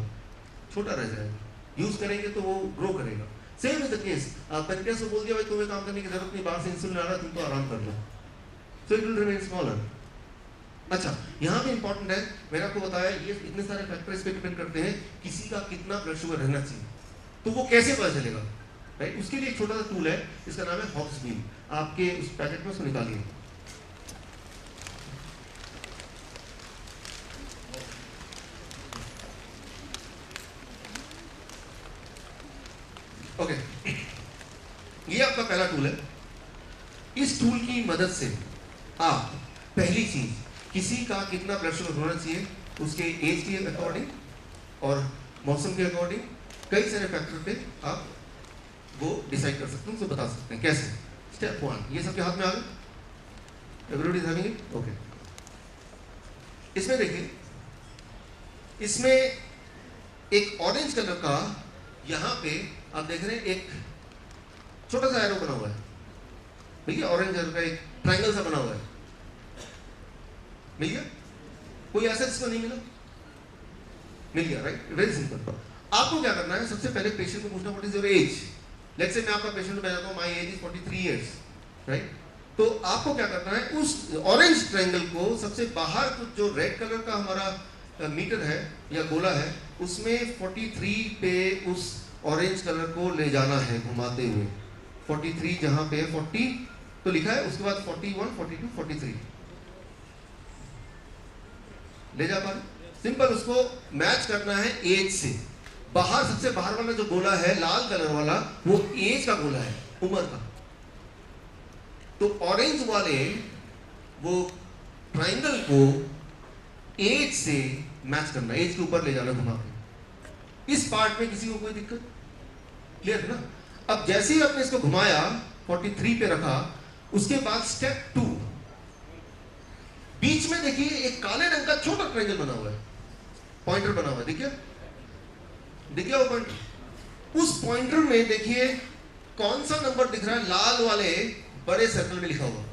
छोटा रह जाएगा। यूज करेंगे तो वो ग्रो करेगा। Same is the case, pancreas को बोल दिया भाई तुम्हें काम करने की जरूरत नहीं, बाहर से इंसुलिन आ रहा है, तुम तो आराम कर लो, so it will remain smaller. अच्छा, यहाँ भी इंपॉर्टेंट है, मैंने आपको बताया ये इतने सारे फैक्टर इस पे डिपेंड करते हैं किसी का कितना ब्लड शुगर रहना चाहिए, तो वो कैसे पता चलेगा, राइट? उसके लिए एक छोटा सा टूल है, इसका नाम है हॉब्स बीम। आपके उस पैकेट में उसको निकालिए। ओके, ये आपका पहला टूल है। इस टूल की मदद से आप पहली चीज, किसी का कितना ब्लड शुगर होना चाहिए उसके एज के अकॉर्डिंग और मौसम के अकॉर्डिंग कई सारे फैक्टर पे आप वो डिसाइड कर सकते हैं, उसको बता सकते हैं। कैसे? स्टेप 1, ये सबके हाथ में आ गए, everybody is having it, okay. इसमें देखिए, इसमें एक ऑरेंज कलर का, यहां पे आप देख रहे हैं एक छोटा सा एरो बना हुआ है, ठीक है, ऑरेंज कलर का एक ट्रायंगल सा बना हुआ है, मिल गया? कोई ऐसा जिसको नहीं मिला? मिल गया, राइट? Very simple. आपको क्या करना है, सबसे पहले पेशेंट को पूछना, what is your age? Let's say मैं आपका पेशेंट बताता हूं, my age is 43 years, right? तो आपको क्या करना है, उस ऑरेंज ट्रायंगल को सबसे बाहर जो रेड कलर का हमारा मीटर है या गोला है, उसमें 43 पे उस ऑरेंज कलर को ले जाना है घुमाते हुए। 43 जहां पे 40 तो लिखा है, उसके बाद 41, 42, 43 ले जा पा रहे? सिंपल, उसको मैच करना है एज से। बाहर, सबसे बाहर वाला जो गोला है लाल कलर वाला, वो एज का गोला है, उम्र का। तो ऑरेंज वाले वो ट्रायंगल को एज से मैच करना, एज के ऊपर ले जाना घुमा के। इस पार्ट में किसी को कोई दिक्कत? क्लियर है ना? अब जैसे ही आपने इसको घुमाया, 43 पे रखा, उसके बाद स्टेप 2, बीच में देखिए एक काले रंग का छोटा ट्रायंगल बना हुआ है, पॉइंटर बना हुआ है, देखिए देखिए वो पॉइंटर। उस पॉइंटर में देखिए कौन सा नंबर दिख रहा है, लाल वाले बड़े सर्कल में लिखा हुआ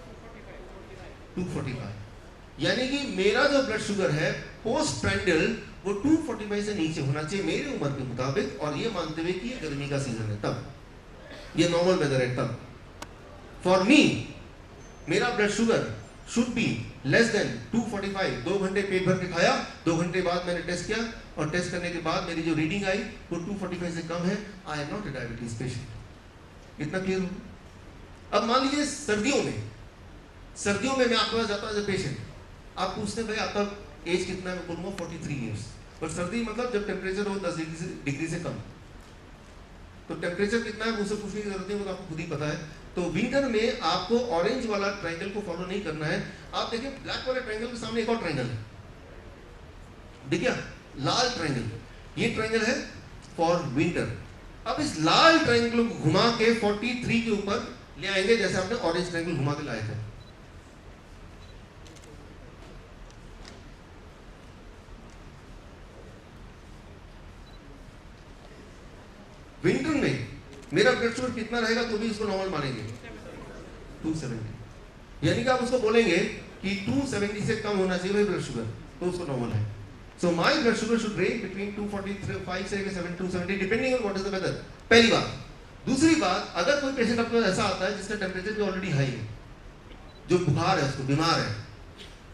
245। यानी कि मेरा जो ब्लड शुगर है पोस्ट प्रेंडल वो 245 से नीचे होना चाहिए मेरी उम्र के मुताबिक, और ये मानते हुए कि ये गर्मी का सीजन है तब, ये नॉर्मल वेदर है तब। फॉर मी, मेरा blood sugar should be less than 245। 2 घंटे पेट भर के खाया, 2 घंटे बाद मैंने टेस्ट किया, और टेस्ट करने के बाद मेरी जो रीडिंग आई वो 245 से कम है। I am not a diabetes patient. इतना क्लियर हो? अब मान लीजिए सर्दियों में मैं आपके पास जाता हूँ एज ए पेशेंट, आप पूछते हैं भाई आपका एज कितना है, मैं बोलूँगा 43 ईयर्स। पर सर्दी मतलब जब टेम्परेचर हो 10 डिग्री से कम, तो टेम्परेचर कितना है मुझसे पूछने की जरूरत नहीं, वो तो आपको खुद ही पता है। तो विंटर में आपको ऑरेंज वाला ट्रायंगल को फॉलो नहीं करना है। आप देखिए ब्लैक वाले ट्रायंगल के सामने एक और ट्रायंगल है, देखिए लाल ट्रायंगल, ये ट्रायंगल है फॉर विंटर। अब इस लाल ट्रायंगल को घुमा के 43 के ऊपर ले आएंगे, जैसे आपने ऑरेंज ट्रायंगल घुमा के लाए थे। विंटर में मेरा ब्लड शुगर कितना रहेगा तो भी इसको नॉर्मल मानेंगे, 270। यानी कि आप उसको बोलेंगे कि 270 से कम होना चाहिए ब्लड शुगर, तो उसको नॉर्मल है। So my blood sugar should range between 245 से 270 depending on what is the weather. पहली बात। दूसरी बात, अगर कोई पेशेंट आपको ऐसा आता है जिसका टेम्परेचर भी ऑलरेडी हाई है, जो बुखार है, उसको बीमार है,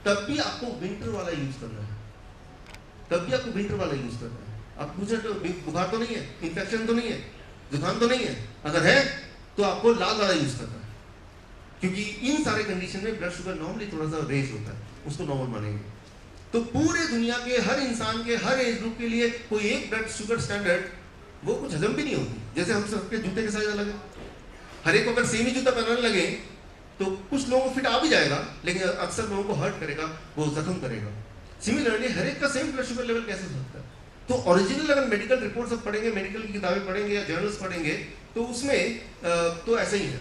तब भी आपको विंटर वाला यूज करना है, तब भी आपको विंटर वाला यूज करना है। आप पूछ रहे हो बुखार तो नहीं है, इन्फेक्शन तो नहीं है, जुकाम तो नहीं है, अगर है तो आपको लाल वाला यूज करना है, क्योंकि इन सारे कंडीशन में ब्लड शुगर नॉर्मली थोड़ा सा रेज होता है, उसको नॉर्मल मानेंगे। तो पूरे दुनिया के हर इंसान के हर एज ग्रुप के लिए कोई एक ब्लड शुगर स्टैंडर्ड वो कुछ हजम भी नहीं होती। जैसे हम सबके जूते के साइज अलग है, हर एक को अगर सेम ही जूता पहनाने लगे तो कुछ लोगों को फिट आ भी जाएगा, लेकिन अक्सर लोगों को हर्ट करेगा, वो जख्म करेगा। सिमिलरली हर एक का सेम ब्लड शुगर लेवल कैसे हो सकता है? तो ओरिजिनल अगर मेडिकल रिपोर्ट सब पढ़ेंगे, मेडिकल की किताबें पढ़ेंगे या जर्नल्स पढ़ेंगे, तो उसमें तो ऐसे ही है।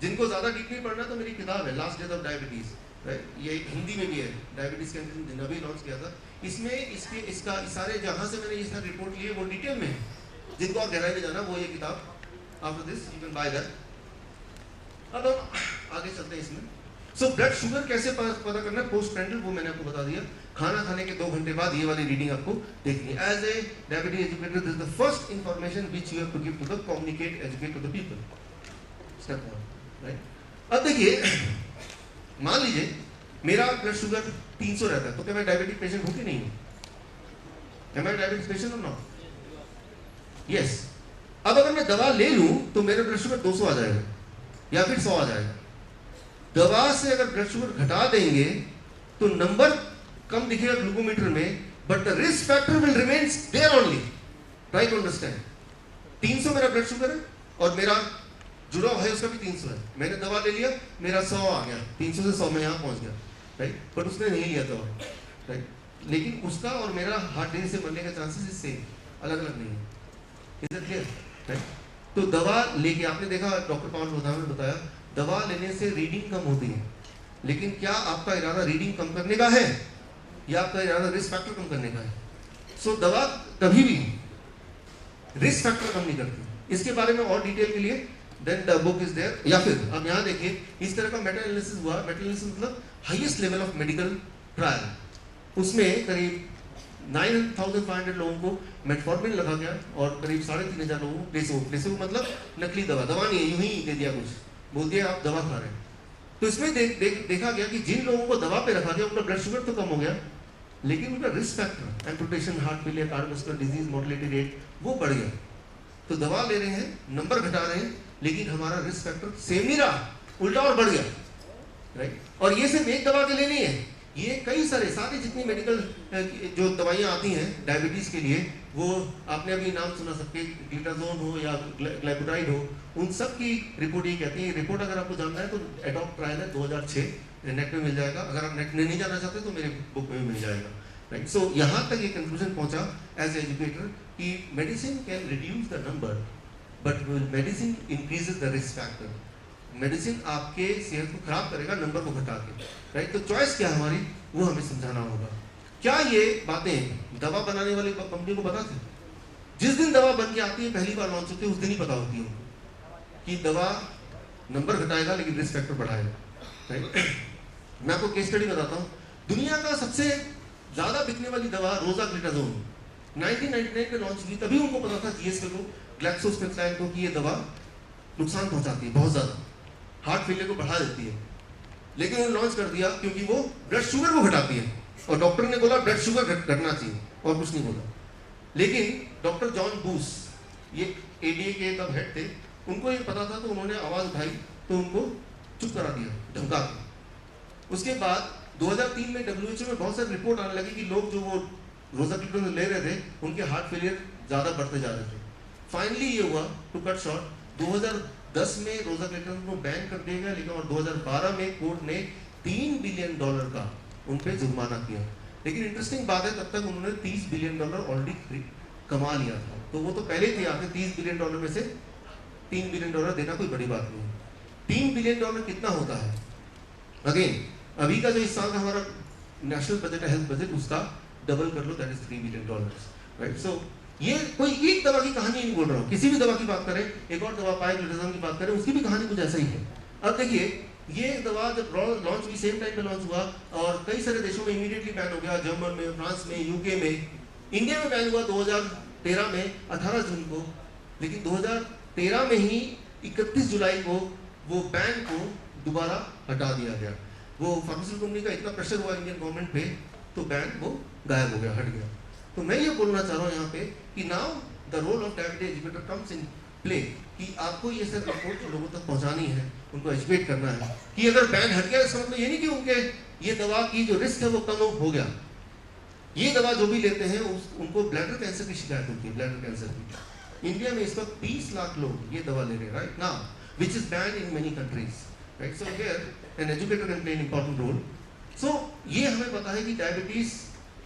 जिनको ज्यादा डीपली पढ़ना तो मेरी किताब है last days of diabetes, right, ये हिंदी में भी है, डायबिटीज के अंदर अभी लॉन्च किया था। इसमें इसका सारे जहां से मैंने ये सारी रिपोर्ट ली है वो डिटेल में है। जिनको और गहराई में जाना वो ये किताब after this you can by that. अब हम आगे चलते हैं इसमें। सो ब्लड शुगर कैसे पता करना है पोस्ट प्रेंडल, वो मैंने आपको बता दिया। खाना खाने के 2 घंटे बाद ये वाली रीडिंग आपको देखनी है। As a diabetes educator this is the first information which you have to give to the communicate educate to the people. Step 1, right. अब देखिए, मान लीजिए मेरा ब्लड शुगर 300 रहता है, तो क्या मैं डायबिटिक पेशेंट हूं कि नहीं हूं? Am I डायबिटिक पेशेंट और नॉट? यस। अब अगर मैं दवा ले लूं तो मेरा ब्लड शुगर 200 आ जाएगा या फिर 100 आ जाएगा। दवा से अगर ब्लड शुगर घटा देंगे तो नंबर कम दिखेगा ग्लूकोमीटर में, but the risk factor will remain there only. Try to understand. 300 मेरा ब्लड शुगर है और मेरा जुड़ा हुआ है उसका भी 300 है, मैंने दवा ले लिया, मेरा 100 आ गया, 300 से 100 में यहाँ पहुँच गया, राइट, बट उसने नहीं लिया दवा, राइट, लेकिन उसका और मेरा हार्ट डिजीज से मरने का चांसेस इससे अलग अलग नहीं है, इज इट क्लियर, राइट। तो दवा लेके आपने देखा डॉक्टर पवन प्रधान ने बताया दवा लेने से रीडिंग कम होती है, लेकिन क्या आपका इरादा रीडिंग कम करने का है या आपका इरादा रिस्क फैक्टर कम करने का है? सो दवा कभी भी रिस्क फैक्टर कम नहीं करती। इसके बारे में और डिटेल के लिए then the book is there, या फिर अब यहाँ देखिए इस तरह का मेटा एनालिसिस हुआ, मेटा एनालिसिस मतलब highest level of medical trial, उसमें करीब 9,500 लोगों को मेटफॉर्मिन लगा गया और करीब 3,500 लोगों को प्लेसिबो मतलब नकली दवा नहीं है, यूं ही दे दिया, कुछ बोल दिया आप दवा खा रहे हैं। तो इसमें देखा गया कि जिन लोगों को दवा पे रखा गया उनका ब्लड शुगर तो कम हो गया, लेकिन उनका risk factor amputation, heart failure, cardiovascular disease, mortality rate वो बढ़ गया। तो दवा ले रहे हैं, नंबर घटा रहे हैं, लेकिन हमारा रिस्क फैक्टर सेम ही रहा, उल्टा और बढ़ गया, राइट। और ये सिर्फ एक दवा के लिए नहीं है, ये कई सारी जितनी मेडिकल जो दवाइयाँ आती हैं डायबिटीज़ के लिए, वो आपने अभी नाम सुना सकते, ग्लिटाजोन हो या ग्लाइकोडाइड हो, उन सब की रिपोर्ट ये कहती है। रिपोर्ट अगर आपको जानना है तो एडॉप्ट ट्रायल है 2006, नेट में मिल जाएगा, अगर आप नेट में नहीं जाना चाहते तो मेरे बुक में मिल जाएगा, राइट। सो यहाँ तक ये कंक्लूजन पहुँचा एज एजुकेटर कि medicine can reduce the number but medicine increases the risk factor. Medicine आपके सेहत को खराब करेगा नंबर को घटा के, राइट। तो चॉइस क्या हमारी वो हमें समझाना होगा। क्या ये बातें दवा बनाने वाली कंपनी को पता थी? जिस दिन दवा बन के आती है, पहली बार लॉन्च होती है, उस दिन ही पता होती है उनको कि दवा नंबर घटाएगा लेकिन रिस्क फैक्टर बढ़ाएगा, राइट। मैं आपको केस स्टडी बताता हूँ। दुनिया का सबसे ज्यादा बिकने वाली दवा रोज़ाग्लिटाज़ोन 1999 में लॉन्च हुई, तभी उनको पता था जीएसके को, ग्लैक्सोस्मिथक्लाइन को, कि ये दवा नुकसान पहुंचाती है, बहुत ज्यादा हार्ट फेलियर को बढ़ा देती है, लेकिन उन्होंने लॉन्च कर दिया क्योंकि वो ब्लड शुगर को घटाती है, और डॉक्टर ने बोला ब्लड शुगर घटना चाहिए और कुछ नहीं बोला। लेकिन डॉक्टर जॉन बूस, ये एडीए के तब हेड थे, उनको ये पता था, तो उन्होंने आवाज उठाई तो उनको चुप करा दिया, धमका के। उसके बाद 2003 में WHO में बहुत सारी रिपोर्ट आने लगी कि लोग जो वो रोज़ाग्लिटाज़ोन ले रहे थे उनके हार्ट फेलियर ज़्यादा बढ़ते जा रहे थे। फाइनली ये हुआ, टू कट शॉर्ट, 2010 में रोज़ाग्लिटाज़ोन को बैन कर दिया गया, लेकिन और 2012 में कोर्ट ने $3 बिलियन का उन पर जुर्माना किया। लेकिन इंटरेस्टिंग बात है, तब तक उन्होंने $30 बिलियन ऑलरेडी कमा लिया था, तो वो तो पहले थे आके $30 बिलियन में से $3 बिलियन देना कोई बड़ी बात नहीं है। $3 बिलियन कितना होता है? अगेन अभी का जो इस साल का हमारा नेशनल बजट है, हेल्थ बजट, उसका डबल कर लो, दैट इज $3 बिलियन, राइट। सो ये कोई एक दवा की कहानी नहीं बोल रहा हूँ, किसी भी दवा की बात करें, एक और दवा पायग्लिटाज़ोन की बात करें, उसकी भी कहानी कुछ ऐसा ही है। अब देखिए, ये दवा जब लॉन्च हुई, सेम टाइम पे लॉन्च हुआ और कई सारे देशों में इमीडिएटली बैन हो गया, जर्मन में, फ्रांस में, यूके में, इंडिया में बैन हुआ 2013 में 18 जून को, लेकिन 2013 में ही 31 जुलाई को वो बैन को दोबारा हटा दिया गया। वो फार्मास्यूटिकल कंपनी का इतना प्रेशर हुआ इंडियन गवर्नमेंट पे, तो बैन वो गायब हो गया, हट गया। तो मैं ये बोलना चाह रहा हूँ यहाँ पे कि now the role of diabetes educator comes in play, कि आपको ये सब रिपोर्ट लोगों तक पहुँचानी है, उनको एजुकेट करना है कि अगर बैन हट गया, इसका मतलब ये नहीं कि उनके ये दवा की जो रिस्क है वो कम हो गया। ये दवा जो भी लेते हैं उनको ब्लैडर कैंसर की शिकायत होती है, ब्लैडर कैंसर की। इंडिया में इस वक्त 20 लाख लोग ये दवा ले रहे हैं right now, which is ban in many countries, right. So here an educator can play an important role. So ये हमें पता है कि डायबिटीज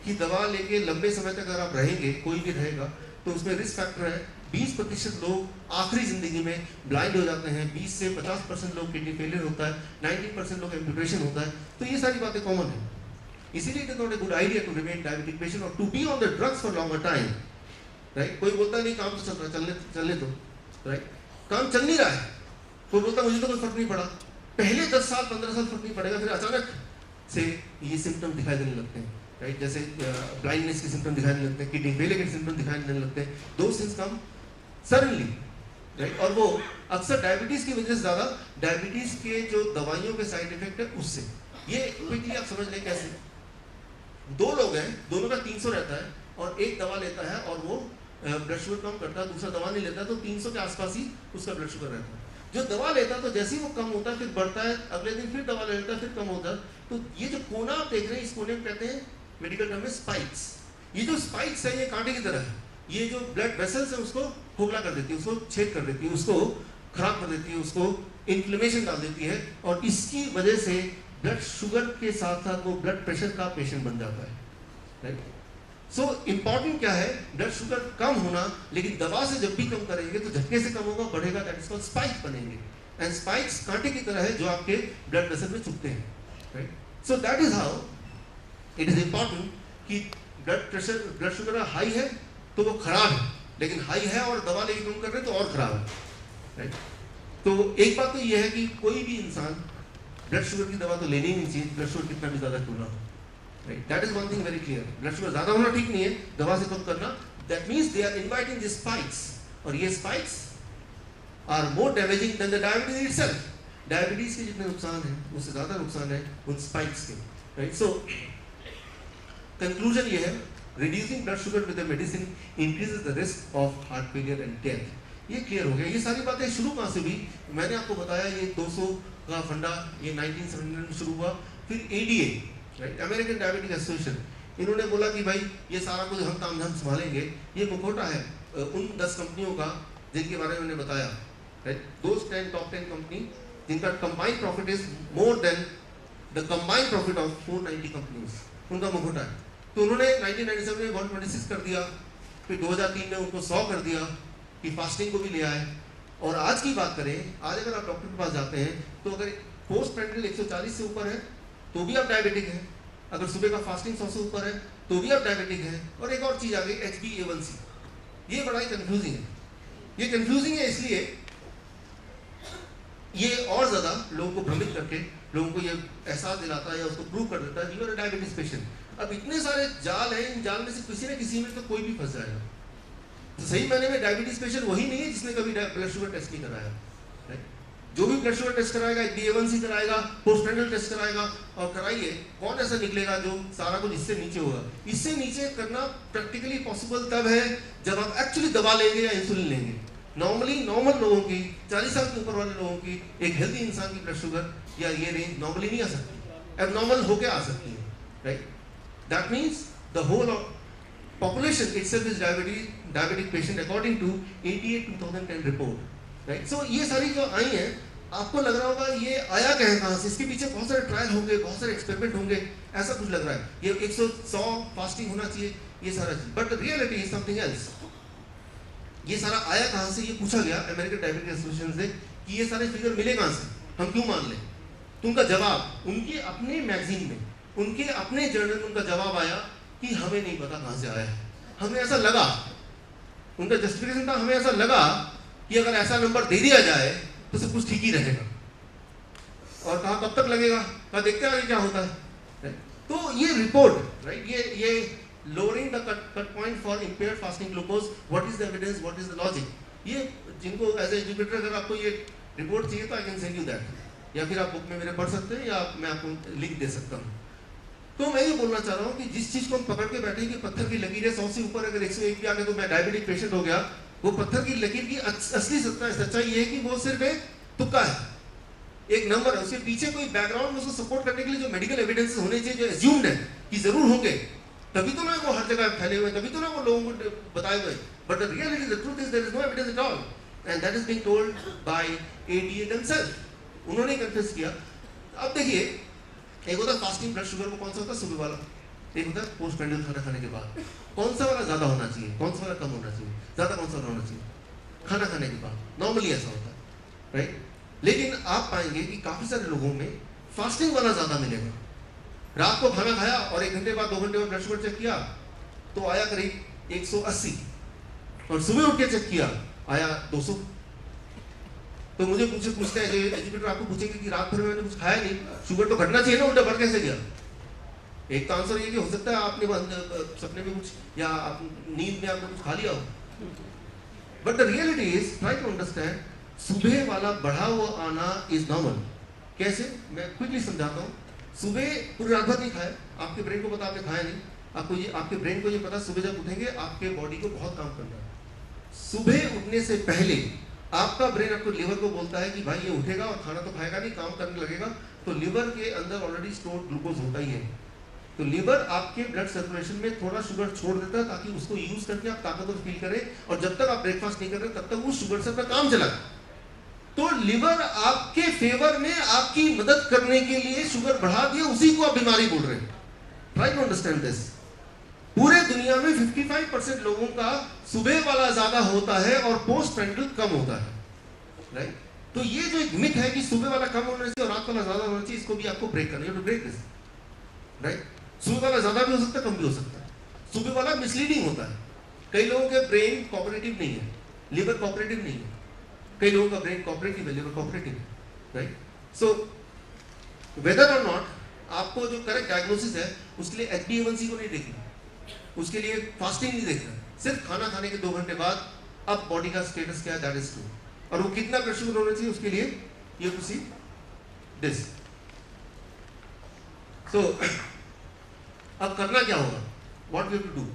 की दवा लेके लंबे समय तक अगर आप रहेंगे, कोई भी रहेगा, तो उसमें रिस्क फैक्टर है। 20% लोग आखिरी जिंदगी में ब्लाइंड हो जाते हैं, 20 से 50% लोग किडनी फेलियर होता है, 19% लोग एम्पुटेशन होता है। तो ये सारी बातें कॉमन है, इसीलिए it is not a good idea to remain diabetic patient और to be on the drugs for longer time, right. कोई बोलता नहीं काम तो चल रहा है, चलने दो, राइट। काम चल नहीं रहा है, कोई बोलता मुझे तो कोई फर्क नहीं पड़ा, पहले 10 साल 15 साल फर्क नहीं पड़ेगा, फिर अचानक से ये सिम्टम दिखाई देने लगते हैं, राइट। जैसे ब्लाइंडनेस के सिम्टम दिखाई देने लगते हैं, किडनी फेलियर के सिम्टम दिखाई देने लगते हैं, दो थिंग्स कम सडनली, राइट। और वो अक्सर डायबिटीज की वजह से, ज्यादा डायबिटीज के जो दवाइयों के साइड इफेक्ट है उससे। ये क्विकली आप समझ लें कैसे। दो लोग हैं, दोनों का 300 रहता है, और एक दवा लेता है और वो ब्लड शुगर कम करता है, दूसरा दवा नहीं लेता, तो 300 के आसपास ही उसका ब्लड शुगर रहता है। जो दवा लेता है तो जैसे ही वो कम होता है फिर बढ़ता है, अगले दिन फिर दवा ले लेता है, फिर कम होता है। तो ये जो कोना आप देख रहे हैं, इस कोने को कहते हैं मेडिकल टर्म में स्पाइक्स। ये जो स्पाइक्स है ये कांटे की तरह है, ये जो ब्लड वेसल्स है उसको खोखला कर देती है, उसको छेद कर देती है, उसको खराब कर देती है, उसको इन्फ्लेमेशन डाल देती है, और इसकी वजह से ब्लड शुगर के साथ साथ वो ब्लड प्रेशर का पेशेंट बन जाता है, राइट। सो इम्पॉर्टेंट क्या है, ब्लड शुगर कम होना, लेकिन दवा से जब भी कम करेंगे तो झटके से कम होगा, बढ़ेगा, दैट इज कॉल्ड स्पाइक बनेंगे, एंड स्पाइक्स कांटे की तरह है जो आपके ब्लड वेसल में चुभते हैं, right. So that is how it is important कि blood pressure, blood sugar high है तो वो खराब है, लेकिन हाई है और दवा लेके कम कर रहे हैं तो और खराब है, राइट। तो एक बात तो ये है कि कोई भी इंसान ब्लड शुगर की दवा तो लेनी ही नहीं चाहिए, ब्लड शुगर कितना भी ज्यादा क्यों ना हो, right. That is one thing very clear, blood sugar ज्यादा होना ठीक नहीं है, दवा से कम करना, that means they are inviting the spikes, और ये spikes are more damaging than the diabetes itself. Diabetes के जितने नुकसान है उससे ज्यादा नुकसान है उन स्पाइक्स के, राइट। सो कंक्लूजन ये है, reducing blood sugar with the medicine increases the risk of heart failure and death। ये क्लियर हो गया। ये सारी बातें शुरू कहाँ से हुई, मैंने आपको बताया ये 200 का फंडा ये 1979 में शुरू हुआ, फिर ADA, right, American diabetic association, इन्होंने बोला कि भाई ये सारा कुछ हम काम धाम संभालेंगे। ये मुखौटा है उन 10 कंपनियों का जिनके बारे में उन्होंने बताया, राइट, दोज 10 टॉप 10 कंपनी जिनका combined profit is more than the combined profit of 490 companies, उनका मुखौटा है। तो उन्होंने 1997 में 126 कर दिया, फिर 2003 में उनको 100 कर दिया कि फास्टिंग को भी ले आए। और आज की बात करें, आज अगर आप डॉक्टर के पास जाते हैं तो अगर पोस्ट पेंड्रिल 140 से ऊपर है तो भी आप डायबिटिक हैं, अगर सुबह का फास्टिंग 100 से ऊपर है तो भी आप डायबिटिक हैं। और एक और चीज़ आ गई HbA1c, ये बड़ा ही कंफ्यूजिंग है। ये कंफ्यूजिंग है इसलिए ये और ज़्यादा लोगों को भ्रमित करके लोगों को ये एहसास दिलाता है या उसको प्रूव कर देता है you are a diabetes patient. अब इतने सारे जाल हैं, इन जाल में से किसी न किसी में तो कोई भी फंस जाएगा। तो सही मायने में डायबिटीज पेशेंट वही नहीं है जिसने कभी ब्लड शुगर टेस्ट नहीं कराया, राइट। जो भी ब्लड शुगर टेस्ट कराएगा, HbA1c कराएगा, पोस्ट पेंड्रिल टेस्ट कराएगा, और कराइए, कौन ऐसा निकलेगा जो सारा कुछ इससे नीचे होगा। इससे नीचे करना प्रैक्टिकली पॉसिबल तब है जब आप एक्चुअली दवा लेंगे या इंसुलिन लेंगे। नॉर्मली नॉर्मल लोगों की, 40 साल के ऊपर वाले लोगों की, एक हेल्दी इंसान की ब्लड शुगर या ये रेंज नॉर्मली नहीं आ सकती, एबनॉर्मल होके आ सकती है, right. That means the whole of population itself is diabetic patient according to 88-2010 report, right? So ये सारी जो आई हैं, आपको लग रहा होगा ये आया कहाँ से, इसके पीछे बहुत सारे ट्रायल होंगे, बहुत सारे एक्सपेरिमेंट होंगे, ऐसा कुछ लग रहा है। ये 100 फास्टिंग होना चाहिए, ये सारा चीज, but reality is something else. ये सारा आया कहाँ से, ये पूछा गया अमेरिकन डायबिटिक एसोसिएशन से कि ये सारे फिगर मिले कहाँ से, हम क्यों मान लें। तो उनका जवाब, उनके अपने मैगजीन में, उनके अपने जर्नल में उनका जवाब आया कि हमें नहीं पता कहाँ से आया है, हमें ऐसा लगा, उनका जस्टिफिकेशन था, हमें ऐसा लगा कि अगर ऐसा नंबर दे दिया जाए तो सब कुछ ठीक ही रहेगा। और कहा कब तक लगेगा, कहा देखते हैं क्या होता है। तो ये रिपोर्ट, राइट, ये lowering the cut point for impaired fasting glucose, what is the evidence, what is the logic, ये जिनको एज एजुकेटर अगर आपको ये रिपोर्ट चाहिए तो I can send you that, या फिर आप बुक में मेरे पढ़ सकते हैं या मैं आपको लिंक दे सकता हूँ। तो मैं ये बोलना चाह रहा हूँ कि जिस चीज़ को हम पकड़ के बैठे कि पत्थर की लकीर है 100 से ऊपर, अगर 101 भी आ गए तो मैं डायबिटिक पेशेंट हो गया, वो पत्थर की लकीर की असली सच्चाई ये है कि वो सिर्फ एक तुक्का है, एक नंबर है, उसके पीछे कोई बैकग्राउंड में उसको सपोर्ट करने के लिए जो मेडिकल एविडेंस होने चाहिए, जो एज्यूम्ड है कि जरूर होंगे, तभी तो ना वो हर जगह फैले हुए, तभी तो ना वो लोगों को बताए हुए। But the reality, the truth is there is no evidence at all, and that is being told by ADA themselves, उन्होंने कन्फेस किया। अब देखिए, एक होता है फास्टिंग ब्लड शुगर, वो कौन सा होता है, सुबह वाला, एक होता है पोस्ट पेंड्रिल खाना खाने के बाद। कौन सा वाला ज्यादा होना चाहिए, कौन सा वाला कम होना चाहिए, ज्यादा कौन सा वाला होना चाहिए, खाना खाने के बाद, नॉर्मली ऐसा होता है, राइट। लेकिन आप पाएंगे कि काफी सारे लोगों में फास्टिंग वाला ज्यादा मिलेगा। रात को खाना खाया और 1 घंटे बाद 2 घंटे बाद ब्लड शुगर चेक किया तो आया करीब 180, और सुबह उठ के चेक किया आया 200। तो मुझे पूछते हैं एजुकेटर, आपको पूछेंगे कि रात भर में मैंने कुछ खाया नहीं, शुगर तो घटना चाहिए ना, उल्टा बढ़ कैसे गया। एक तो आंसर ये कि हो सकता है आपने सपने में कुछ या नींद में आपने कुछ खा लिया हो, but the reality is, try to understand, सुबह वाला बढ़ा हुआ आना इज नॉर्मल। कैसे, मैं क्विकली समझाता हूँ। सुबह पूरी रात भर नहीं खाया, आपके ब्रेन को पता आपने खाया नहीं, आपके ब्रेन को ये पता सुबह जब उठेंगे आपके बॉडी को बहुत काम करना है। सुबह उठने से पहले आपका ब्रेन आपको लिवर को बोलता है कि भाई ये उठेगा और खाना तो खाएगा नहीं, काम करने लगेगा, तो लिवर के अंदर ऑलरेडी स्टोर्ड ग्लूकोज होता ही है। तो लीवर आपके ब्लड सर्कुलेशन में थोड़ा शुगर छोड़ देता है ताकि उसको यूज करके आप ताकतवर फील करें, और जब तक आप ब्रेकफास्ट नहीं कर रहे तब तक उस शुगर से अपना काम चलाए। तो लिवर आपके फेवर में आपकी मदद करने के लिए शुगर बढ़ा दिया, उसी को आप बीमारी बोल रहे हैं। Try to understand this. पूरे दुनिया में 55% लोगों का सुबह वाला ज्यादा होता है और पोस्ट प्रेंटल कम होता है, राइट? तो ये जो एक मिथ है कि सुबह वाला कम होना चाहिए और रात वाला ज्यादा होना चाहिए, इसको भी आपको ब्रेक करना है, टू ब्रेक दिस, राइट? सुबह वाला ज्यादा भी हो सकता है, कम भी हो सकता है। सुबह वाला मिसलीडिंग होता है। कई लोगों के ब्रेन कोऑपरेटिव नहीं है, लिवर कोऑपरेटिव नहीं है। कई लोगों का ब्रेन कोऑपरेटिव है, लिवर कोऑपरेटिव है, राइट? सो वेदर और नॉट आपको जो करेक्ट डायग्नोसिस है उसके लिए HbA1c को नहीं देखना, उसके लिए फास्टिंग नहीं देखना, सिर्फ खाना खाने के 2 घंटे बाद अब बॉडी का स्टेटस क्या है, दैट इज ट्रू। और वो कितना ब्लड शुगर होना चाहिए उसके लिए you to see this. So अब करना क्या होगा, what we have to do?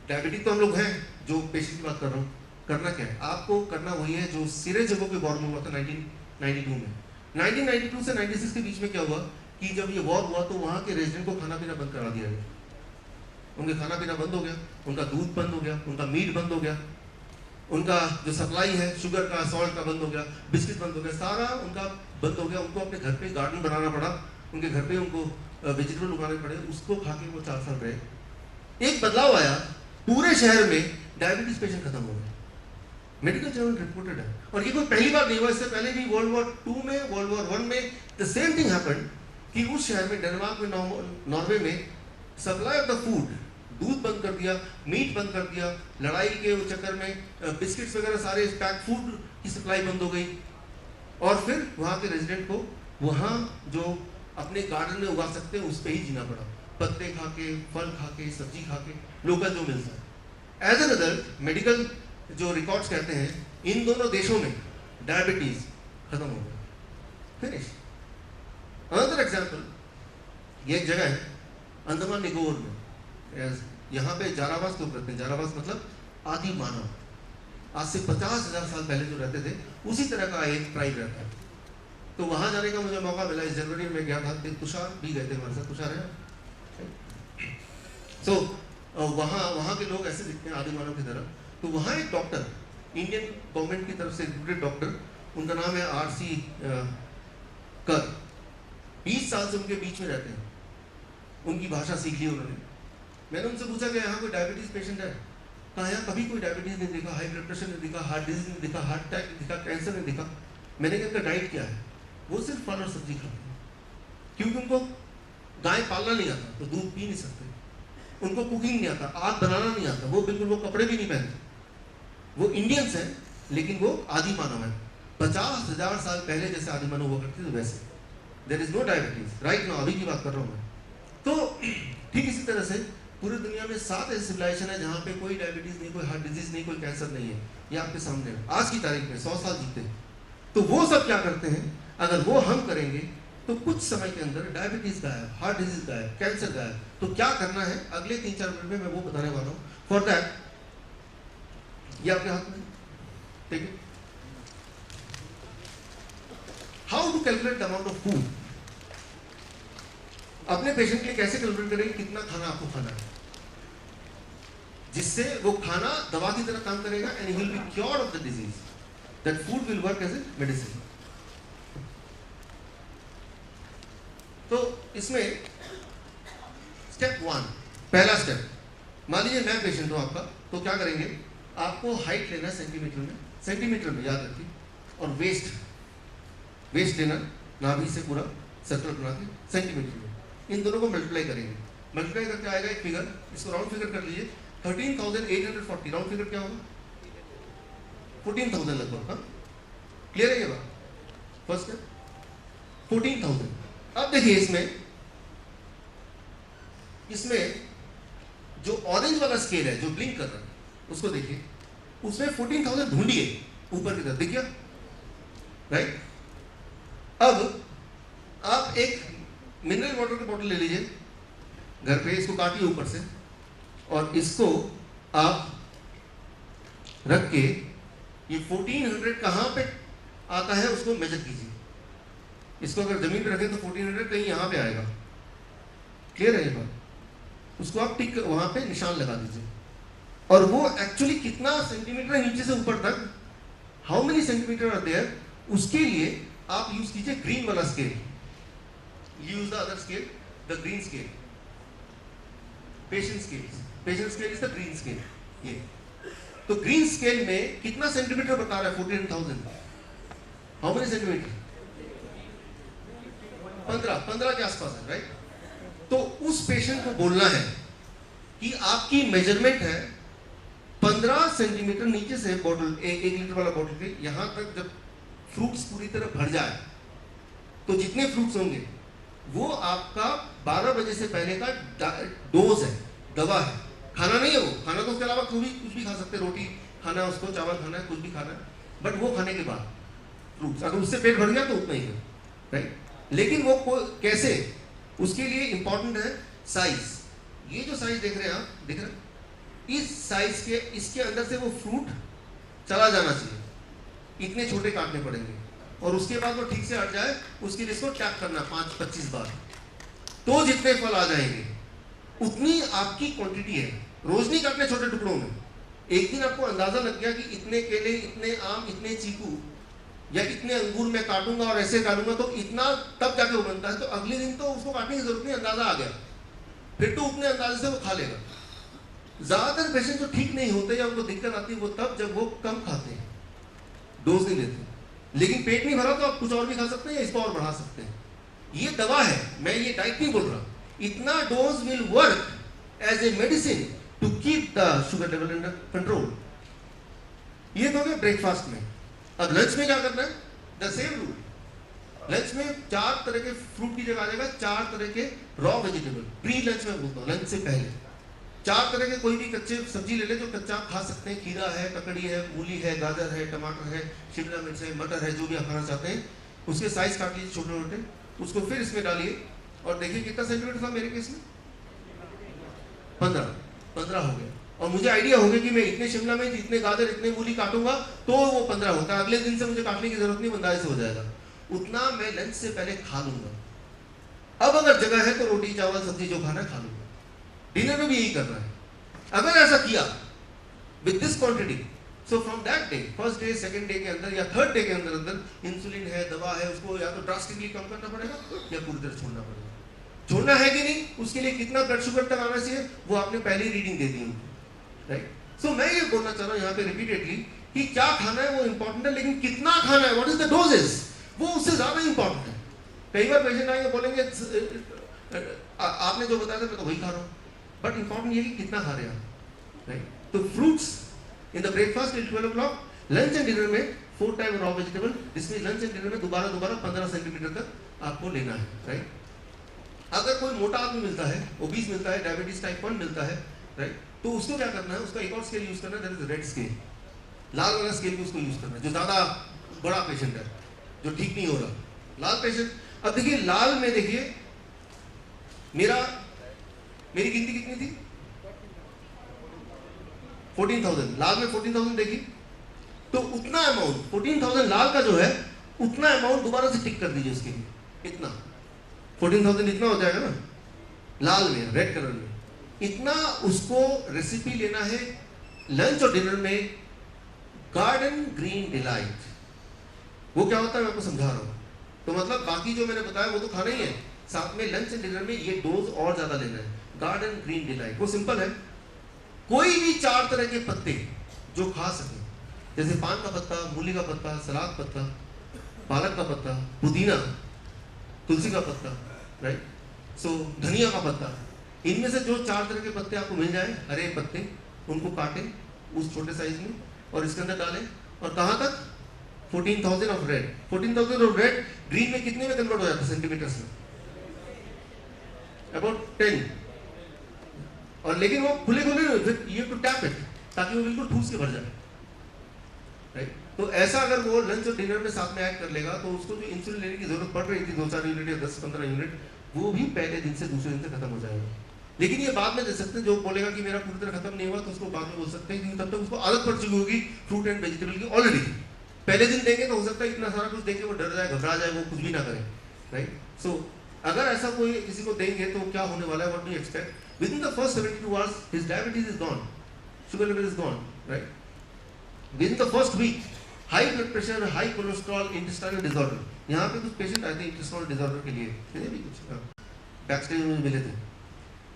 Diabetic तो हम लोग हैं, जो पेशेंट की बात कर रहा हूँ, करना क्या है? आपको करना वही है जो सिरेजेवो के वॉर में हुआ था 1992 में। 1992 से 96 के बीच में क्या हुआ कि जब ये वॉर हुआ तो वहाँ के रेजिडेंट को खाना पीना बंद करा दिया गया। उनके खाना पीना बंद हो गया, उनका दूध बंद हो गया, उनका मीट बंद हो गया, उनका जो सप्लाई है शुगर का, सॉल्ट का बंद हो गया, बिस्किट बंद हो गया, सारा उनका बंद हो गया। उनको अपने घर पे गार्डन बनाना पड़ा, उनके घर पे उनको वेजिटेबल उगाने पड़े, उसको खा के वो 4 साल रहे। एक बदलाव आया, पूरे शहर में डायबिटीज पेशेंट खत्म हो गए। मेडिकल जर्नल रिपोर्टेड है, और ये कोई पहली बार नहीं हुआ, इससे पहले भी वर्ल्ड वॉर 2 में, वर्ल्ड वॉर 1 में द सेम थिंग हैपेंड कि उस शहर में, डेनमार्क में, नॉर्वे में सप्लाई ऑफ द फूड, दूध बंद कर दिया, मीट बंद कर दिया, लड़ाई के चक्कर में बिस्किट्स वगैरह सारे पैक फूड की सप्लाई बंद हो गई, और फिर वहाँ के रेजिडेंट को वहाँ जो अपने गार्डन में उगा सकते हैं उस पर ही जीना पड़ा, पत्ते खा के, फल खा के, सब्जी खा के, लोकल जो मिलता है। एज एन रिजल्ट मेडिकल जो रिकॉर्ड्स कहते हैं इन दोनों देशों में डायबिटीज खत्म हो गया, फिनिश। अनदर एग्जांपल, ये एक जगह है अंडमान निकोबार में, यहाँ पे जारावास लोग रहते हैं। जारावास मतलब आदि मानव, आज से 50,000 साल पहले जो रहते थे उसी तरह का एक ट्राइब रहता है। तो वहाँ जाने का मुझे मौका मिला, इस जनवरी में गया था, तुषार भी गए थे हमारे साथ, तुषार है। सो वहाँ के लोग ऐसे दिखते हैं आदि मानव की तरह। तो वहाँ एक डॉक्टर, इंडियन गवर्नमेंट की तरफ से रिक्रूटेड डॉक्टर, उनका नाम है RC कर, 20 साल से उनके बीच में रहते हैं, उनकी भाषा सीख ली उन्होंने। मैंने उनसे पूछा कि यहाँ कोई डायबिटीज पेशेंट है? कहा यहाँ कभी कोई डायबिटीज नहीं देखा, हाई ब्लड प्रेशर नहीं दिखा, हार्ट डिजीज नहीं दिखा, हार्ट अटैक नहीं दिखा, कैंसर नहीं दिखा। मैंने कहा इनका डाइट क्या है? वो सिर्फ फल और सब्जी खाते हैं, क्योंकि उनको गाय पालना नहीं आता तो दूध पी नहीं सकते, उनको कुकिंग नहीं आता, आग बनाना नहीं आता, वो बिल्कुल वो कपड़े भी नहीं पहनते। वो इंडियंस हैं लेकिन वो आदि मानव है, 50,000 साल पहले जैसे आदि मानव हुआ करते थे वैसे। There is no diabetes right now, अभी की बात कर रहा हूँ मैं। तो ठीक इसी तरह से पूरी दुनिया में 7 ऐसे सिविलाइजेशन है जहाँ पे कोई डायबिटीज नहीं, कोई हार्ट डिजीज नहीं, कोई कैंसर नहीं है। ये आपके सामने है, आज की तारीख में 100 साल जीते। तो वो सब क्या करते हैं, अगर वो हम करेंगे तो कुछ समय के अंदर डायबिटीज गायब, हार्ट डिजीज गायब, कैंसर गायब। तो क्या करना है अगले 3-4 मिनट में मैं वो बताने वाला हूँ। फॉर दैट ये आपके हाथ में, ठीक है। How to calculate the amount of food? अपने पेशेंट के लिए कैसे कैलकुलेट करेंगे कितना खाना आपको खाना है, जिससे वो खाना दवा की तरह काम करेगा and he will be cured of the disease. That food will work as a medicine. तो इसमें स्टेप 1, पहला स्टेप, मान लीजिए मैं पेशेंट हूं आपका, तो क्या करेंगे, आपको हाइट लेना है सेंटीमीटर में याद रखिए, और वेस्ट लेना नाभि से पूरा सर्कल बना के सेंटीमीटर में, इन दोनों को मल्टीप्लाई करेंगे। मल्टीप्लाई करके आएगा एक फिगर, इसको राउंड फिगर कर लीजिए, 13,840। राउंड फिगर क्या होगा? 14,000 लगभग। हाँ, क्लियर है ये बात? फर्स्ट है 14,000। अब देखिए इसमें जो ऑरेंज वाला स्केल है जो ब्लिंक कर रहा है उसको देखिए, उसमें 14,000 ढूंढिए ऊपर की तरफ, दिख गया राइट? अब आप एक मिनरल वाटर की बोतल ले लीजिए घर पे, इसको काटिए ऊपर से, और इसको आप रख के ये 1400 कहाँ पे आता है उसको मेजर कीजिए। इसको अगर जमीन पे रखें तो 1400 कहीं यहाँ पे आएगा, क्लियर है ये बात? उसको आप टिक वहां पे निशान लगा दीजिए। और वो एक्चुअली कितना सेंटीमीटर नीचे से ऊपर तक, how many centimeter are there, उसके लिए आप यूज कीजिए ग्रीन वाला scale. Use the other scale, the green scale, patients scale. Patients scale is the green scale. ये तो ग्रीन स्केल में कितना सेंटीमीटर बता रहा है? 14,000। How many centimetre? 15 के आसपास है, राइट? तो उस पेशेंट को बोलना है कि आपकी मेजरमेंट है 15 सेंटीमीटर नीचे से बॉटल, 1 लीटर वाला बॉटल के यहां तक जब फ्रूट्स पूरी तरह भर जाए, तो जितने फ्रूट्स होंगे वो आपका 12 बजे से पहले का डोज है, दवा है। खाना नहीं है वो, खाना तो उसके अलावा कुछ भी खा सकते हैं, रोटी खाना है उसको, चावल खाना है, कुछ भी खाना है, बट वो खाने के बाद फ्रूट्स, अगर उससे पेट भर गया तो उतना ही है, राइट? लेकिन वो कैसे, उसके लिए इंपॉर्टेंट है साइज। ये जो साइज देख रहे हैं आप, देख रहे हैं, इस साइज के, इसके अंदर से वो फ्रूट चला जाना चाहिए। इतने छोटे काटने पड़ेंगे और उसके बाद वो ठीक से हट जाए, उसके लिए इसको टैप करना 5-25 बार, तो जितने फल आ जाएंगे उतनी आपकी क्वांटिटी है। रोज नहीं काटने छोटे टुकड़ों में। एक दिन आपको अंदाजा लग गया कि इतने केले, इतने आम, इतने चीकू या इतने अंगूर मैं काटूंगा और ऐसे काटूंगा तो इतना, तब जाके वो बनता है। तो अगले दिन तो उसको काटने की जरूरत नहीं, अंदाजा आ गया, फिर तो उतने अंदाजे से वो खा लेगा। ज्यादातर पेशेंट जो ठीक नहीं होते या उनको दिक्कत आती है वो तब जब वो कम खाते हैं, डोज नहीं लेते। लेकिन पेट नहीं भरा तो आप कुछ और भी खा सकते हैं या इसको और बढ़ा सकते हैं। ये दवा है, मैं ये डाइट नहीं बोल रहा। इतना dose will work as a medicine to keep the sugar level under control. ये तो हो गया ब्रेकफास्ट में। अब लंच में क्या करना है? The same rule. लंच में 4 तरह के फ्रूट की जगह आ जाएगा 4 तरह के रॉ वेजिटेबल। प्री लंच में बोलता हूँ, लंच से पहले 4 तरह के कोई भी कच्चे सब्जी ले ले जो कच्चा आप खा सकते हैं। खीरा है, ककड़ी है, मूली है, गाजर है, टमाटर है, शिमला मिर्च है, मटर है, जो भी आप खाना चाहते हैं उसके साइज काट लीजिए छोटे छोटे, उसको फिर इसमें डालिए और देखिए कितना सेंटीमीटर था मेरे केस में, 15 हो गया। और मुझे आइडिया हो गया कि मैं इतने शिमला मिर्च, इतने गाजर, इतने मूली काटूंगा तो वो 15 होता है। अगले दिन से मुझे काटने की जरूरत नहीं, अंदाजे से हो जाएगा। उतना मैं लंच से पहले खा लूंगा। अब अगर जगह है तो रोटी चावल सब्जी जो खाना खा लूंगा। डिनर में भी यही करना है। अगर ऐसा किया with this quantity, so from that day, first day, second day के अंदर या थर्ड डे के अंदर अंदर इंसुलिन है, दवा है, उसको या तो ड्रास्टिकली कम करना पड़ेगा या पूरी तरह छोड़ना पड़ेगा। छोड़ना है कि नहीं, उसके लिए कितना ब्लड शुगर तक आना चाहिए वो आपने पहले ही रीडिंग दे दी उनको, राइट? सो मैं ये बोलना चाह रहा हूँ यहाँ पे रिपीटेडली कि क्या खाना है वो इंपॉर्टेंट है, लेकिन कितना खाना है, व्हाट इज द डोजेस, वो उससे ज्यादा इंपॉर्टेंट है। कई बार पेशेंट आएंगे बोलेंगे आपने जो बताया था मैं तो वही खा रहा हूँ, बट इंपॉर्टेंट ये कि कितना खा रहे हैं आप, राइट? तो fruits in the breakfast till 12 o'clock, lunch and dinner में 4 टाइम रॉ वेजिटेबल, जिसमें लंच एंड डिनर में दोबारा 15 सेंटीमीटर तक आपको लेना है, राइट? अगर कोई मोटा आदमी मिलता है, ओबीस मिलता है, डायबिटीज टाइप 1 मिलता है, राइट, तो उसको क्या करना है, उसका एक और स्केल यूज करना है, दैट इज रेड स्केल। लाल वाला स्केल भी उसको यूज करना है जो ज्यादा बड़ा पेशेंट है, जो ठीक नहीं हो रहा, लाल पेशेंट। अब देखिए लाल में देखिए मेरी गिनती कितनी थी? 14,000। लाल में 14,000 देखी, तो उतना अमाउंट 14,000 लाल का जो है उतना अमाउंट दोबारा से टिक कर दीजिए उसके लिए। इतना 14,000 इतना हो जाएगा ना लाल में, रेड कलर में। इतना उसको रेसिपी लेना है लंच और डिनर में, गार्डन ग्रीन डिलाइट। वो क्या होता है मैं आपको समझा रहा हूं। तो मतलब बाकी जो मैंने बताया वो तो खाना ही है, साथ में लंच एंड डिनर में ये डोज और ज्यादा लेना है। गार्डन ग्रीन डिलाइट वो सिंपल है, कोई भी 4 तरह के पत्ते जो खा सके, जैसे पान का पत्ता, मूली का पत्ता, सलाद पत्ता, पालक का पत्ता, पुदीना, तुलसी का पत्ता, राइट, सो धनिया का पत्ता, इनमें से जो 4 तरह के पत्ते आपको मिल जाए, हरे पत्ते, उनको काटें उस छोटे साइज में और इसके अंदर डालें। और कहां तक? 14,000 of red. 14,000 of red green में कितने में कन्वर्ट हो जाता है सेंटीमीटर्स में? अबाउट 10। और लेकिन वो खुले यू टू टैप इट, ताकि वो बिल्कुल ठूस के भर जाए, राइट? तो ऐसा अगर वो लंच और डिनर में साथ में ऐड कर लेगा तो उसको जो इंसुलिन लेने की जरूरत पड़ रही थी 2-4 यूनिट या 10-15 यूनिट, वो भी पहले दिन से दूसरे दिन से खत्म हो जाएगा। लेकिन ये बाद में दे सकते हैं, जो बोलेगा कि मेरा पूरी तरह खत्म नहीं हुआ तो उसको बाद में बोल सकते हैं, क्योंकि तब तक उसको आदत पड़ चुकी होगी फ्रूट एंड वेजिटेबल की ऑलरेडी। पहले दिन देंगे तो हो सकता है इतना सारा कुछ देके वो डर जाए, घबरा जाए, वो कुछ भी ना करे, राइट? सो अगर ऐसा कोई किसी को देंगे तो क्या होने वाला है, what do you expect? Within the first 72 hours his diabetes is gone, sugar level is gone, right? Within the first week high blood pressure, high cholesterol, intestinal disorder. यहाँ पे कुछ पेशेंट आए थे intestinal disorder के लिए, भी कुछ back stage में मिले थे,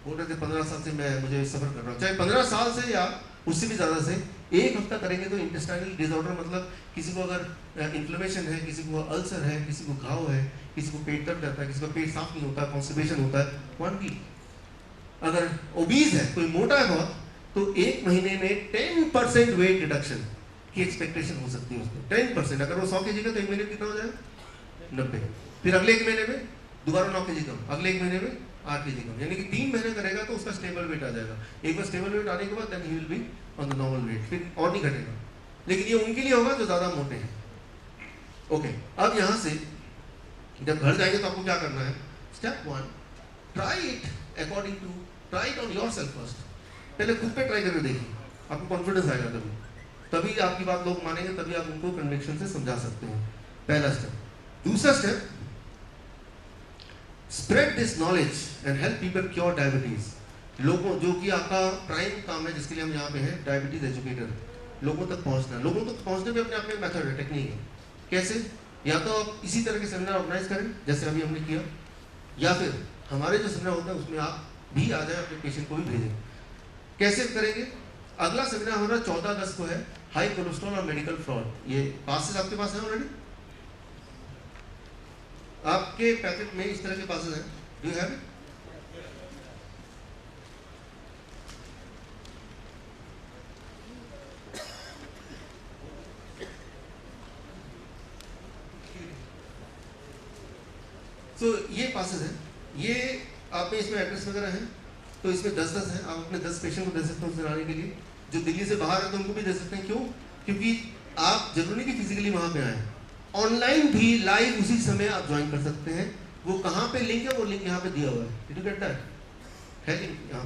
बोल रहे थे 15 साल से मुझे सफ़र कर रहा हूँ, चाहे 15 साल से या उससे भी ज़्यादा से, एक हफ्ता करेंगे तो इंटेस्टाइनल डिसऑर्डर मतलब किसी को अगर इन्फ्लेमेशन है, किसी को अल्सर है, किसी को घाव है, किसी को पेट दर्द रहता है, किसी को पेट साफ नहीं होता, कॉन्स्टिपेशन होता है, 1 वीक। अगर ओबीज है, कोई मोटा है बहुत, तो 1 महीने में 10% वेट रिडक्शन की एक्सपेक्टेशन हो सकती है उसको, 10%। अगर वो 100 kg का तो 1 महीने में कितना हो जाएगा? 90। फिर अगले 1 महीने में दोबारा 9 kg कम, अगले 1 महीने में 8 kg कम, यानी कि 3 महीने करेगा तो उसका स्टेबल वेट आ जाएगा। एक बार स्टेबल वेट आने के बाद then he will be on the normal weight, फिर और नहीं घटेगा। लेकिन ये उनके लिए होगा जो ज़्यादा मोटे हैं। ओके, अब यहाँ से जब घर जाएंगे तो आपको क्या करना है? Step 1, try it according to, try it on yourself first. पहले खुद पे ट्राई करके देखिए, आपको कॉन्फिडेंस आएगा, तभी आपकी बात लोग मानेंगे, तभी आप उनको कन्विक्शन से समझा सकते हैं। पहला स्टेप। दूसरा step, spread this knowledge and help people cure diabetes. लोगों, जो कि आपका प्राइम काम है, जिसके लिए हम यहाँ पे हैं, डायबिटीज एजुकेटर, लोगों तक पहुँचना। लोगों तक पहुँचने में अपने आप में मेथड है, टेक्निक है। कैसे? या तो आप इसी तरह के सेमिनार ऑर्गेनाइज करें जैसे अभी हमने किया, या फिर हमारे जो सेमिनार होता है उसमें आप भी आ जाए, अपने पेशेंट को भी भेजें। कैसे करेंगे? अगला सेमिनार हमारा 14 अगस्त को है, हाई कोलेस्ट्रॉल और मेडिकल फ्रॉड। ये पासेस आपके पास है ऑलरेडी, आपके पैकेट में इस तरह के पासेस हैं, डू यू हैव इट? तो ये पासेस हैं, ये आप में इसमें एड्रेस वगैरह है, तो इसमें 10-10 हैं। आप अपने 10 पेशेंट को दे सकते हो उसे लाने के लिए। जो दिल्ली से बाहर है तो उनको भी दे सकते हैं। क्यों? क्योंकि आप जरूरी नहीं कि फिजिकली वहाँ पे आए, ऑनलाइन भी लाइव उसी समय आप ज्वाइन कर सकते हैं। वो कहाँ पे लिंक है? वो लिंक यहाँ पे दिया हुआ है, डिड यू गेट दैट? है लिंक यहाँ।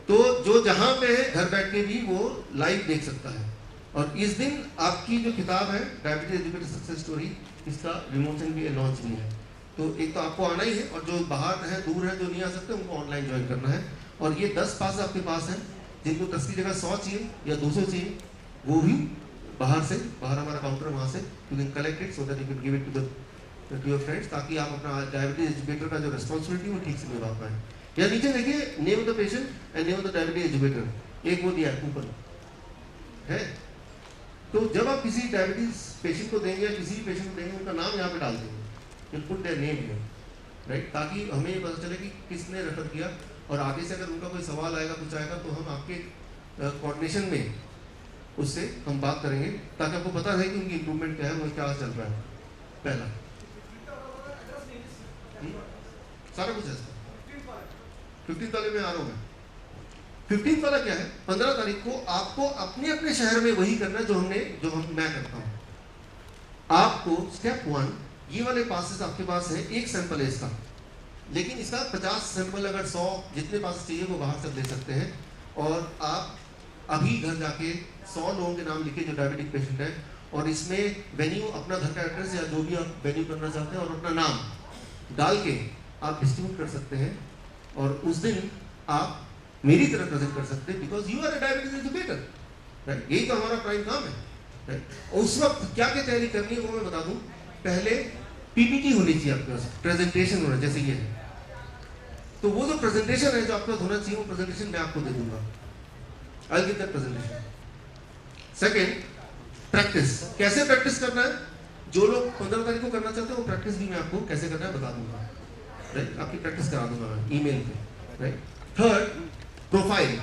तो जो जहाँ पे है घर बैठ के भी वो लाइव देख सकता है। और इस दिन आपकी जो किताब है डायबिटीज एजुकेटर सक्सेस स्टोरी, इसका विमोचन भी है, लॉन्च भी है। तो एक तो आपको आना ही है, और जो बाहर है, दूर है, जो नहीं आ सकते, उनको ऑनलाइन ज्वाइन करना है। और ये 10 पास आपके पास हैं, जिनको 10 की जगह 100 चाहिए या 200 चाहिए, वो भी बाहर से, बाहर हमारा काउंटर, वहाँ से you can collect it so that you can give it to your friends, ताकि आप अपना डायबिटीज एजुकेटर का जो रिस्पॉन्सिबिलिटी वो ठीक से निभा पाएँ। या नीचे देखिए, name of the patient and name of the diabetes educator, एक वो दिया है कूपन है। तो जब आप किसी डायबिटीज पेशेंट को देंगे या किसी भी पेशेंट को देंगे, उनका नाम यहाँ पे डाल देंगे, you put their name here, right, ताकि हमें ये पता चले कि किसने रेफर किया। और आगे से अगर उनका कोई सवाल आएगा, कुछ आएगा, तो हम आपके कोऑर्डिनेशन में उससे हम बात करेंगे, ताकि आपको पता है कि उनकी इम्प्रूवमेंट क्या है, वो क्या चल रहा है। पहला सारा कुछ है। 15 वाले में आ रहा हूँ मैं। 15 वाला क्या है? 15 तारीख को आपको अपने अपने शहर में वही करना है जो मैं करता हूँ। आपको स्टेप 1, ये वाले पासेस आपके पास है, एक सैंपल है इसका, लेकिन इसका 50 सैंपल, अगर 100 जितने पासेस चाहिए वो बाहर से ले सकते हैं। और आप अभी घर जाके 100 लोगों के नाम लिखे जो डायबिटिक पेशेंट है, और इसमें वेन्यू, अपना घर का एड्रेस या जो भी आप वेन्यू करना चाहते हैं, और अपना नाम डाल के आप डिस्ट्रीब्यूट कर सकते हैं। और उस दिन आप मेरी तरह प्रेजेंट कर सकते हैं, because you are a diabetes educator, right. यही तो हमारा प्राइम काम है, राइट। उस वक्त क्या क्या तैयारी करनी है वो मैं बता दूं। पहले पीपीटी होनी चाहिए आपके पास, प्रेजेंटेशन होना, जैसे ये है। तो वो जो प्रेजेंटेशन है जो आपके पास होना चाहिए, वो प्रेजेंटेशन मैं आपको दे दूंगा, I will give that presentation. Second, practice. कैसे प्रैक्टिस करना है? जो लोग 15 तारीख को करना चाहते हैं, वो प्रैक्टिस भी मैं आपको कैसे करना है बता दूंगा, राइट। आपकी प्रैक्टिस करा दूंगा मैं ईमेल पे, राइट। Third, profile.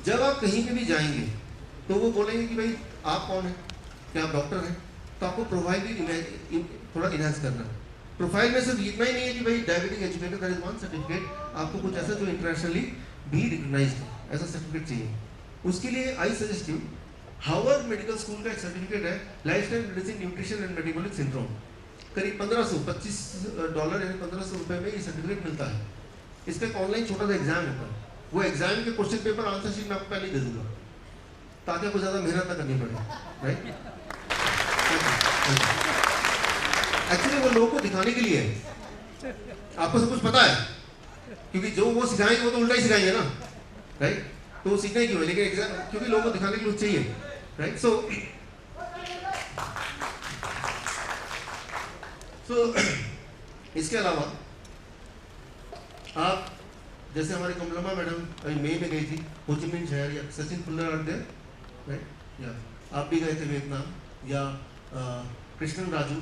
जब आप कहीं पे भी जाएंगे तो वो बोलेंगे कि भाई आप कौन है, क्या आप डॉक्टर हैं, तो आपको प्रोफाइल भी थोड़ा इनहांस करना है। प्रोफाइल में सिर्फ इतना ही नहीं है कि भाई diabetic educator, that is one certificate, आपको कुछ ऐसा जो इंटरनेशनली भी रिकॉग्नाइज्ड है, ऐसा सर्टिफिकेट चाहिए। उसके लिए I suggest you, Harvard medical school का एक सर्टिफिकेट है, lifestyle medicine, nutrition and metabolic syndrome, करीब $25 यानी ₹1500 में ये सर्टिफिकेट मिलता है। इसका एक ऑनलाइन छोटा सा एग्जाम होता है, वो एग्जाम के क्वेश्चन पेपर आंसर शीट मैं आपको पहले ही दे दूंगा, ताकि आपको ज़्यादा मेहनत ना करनी पड़े, राइट। एक्चुअली वो लोगों को दिखाने के लिए है आपको सब कुछ पता है, क्योंकि जो वो सिखाएंगे वो तो उल्टा ही सिखाएंगे ना, राइट? तो वो सीखना ही क्यों है, लेकिन एग्जाम क्योंकि लोगों को दिखाने के लिए चाहिए, राइट? सो इसके अलावा आप जैसे हमारी कमलम्मा मैडम अभी मई में गई थी होचिमिन शहर, या सचिन पुल्लर आते हैं, राइट? या आप भी गए थे वियतनाम, या कृष्णन राजू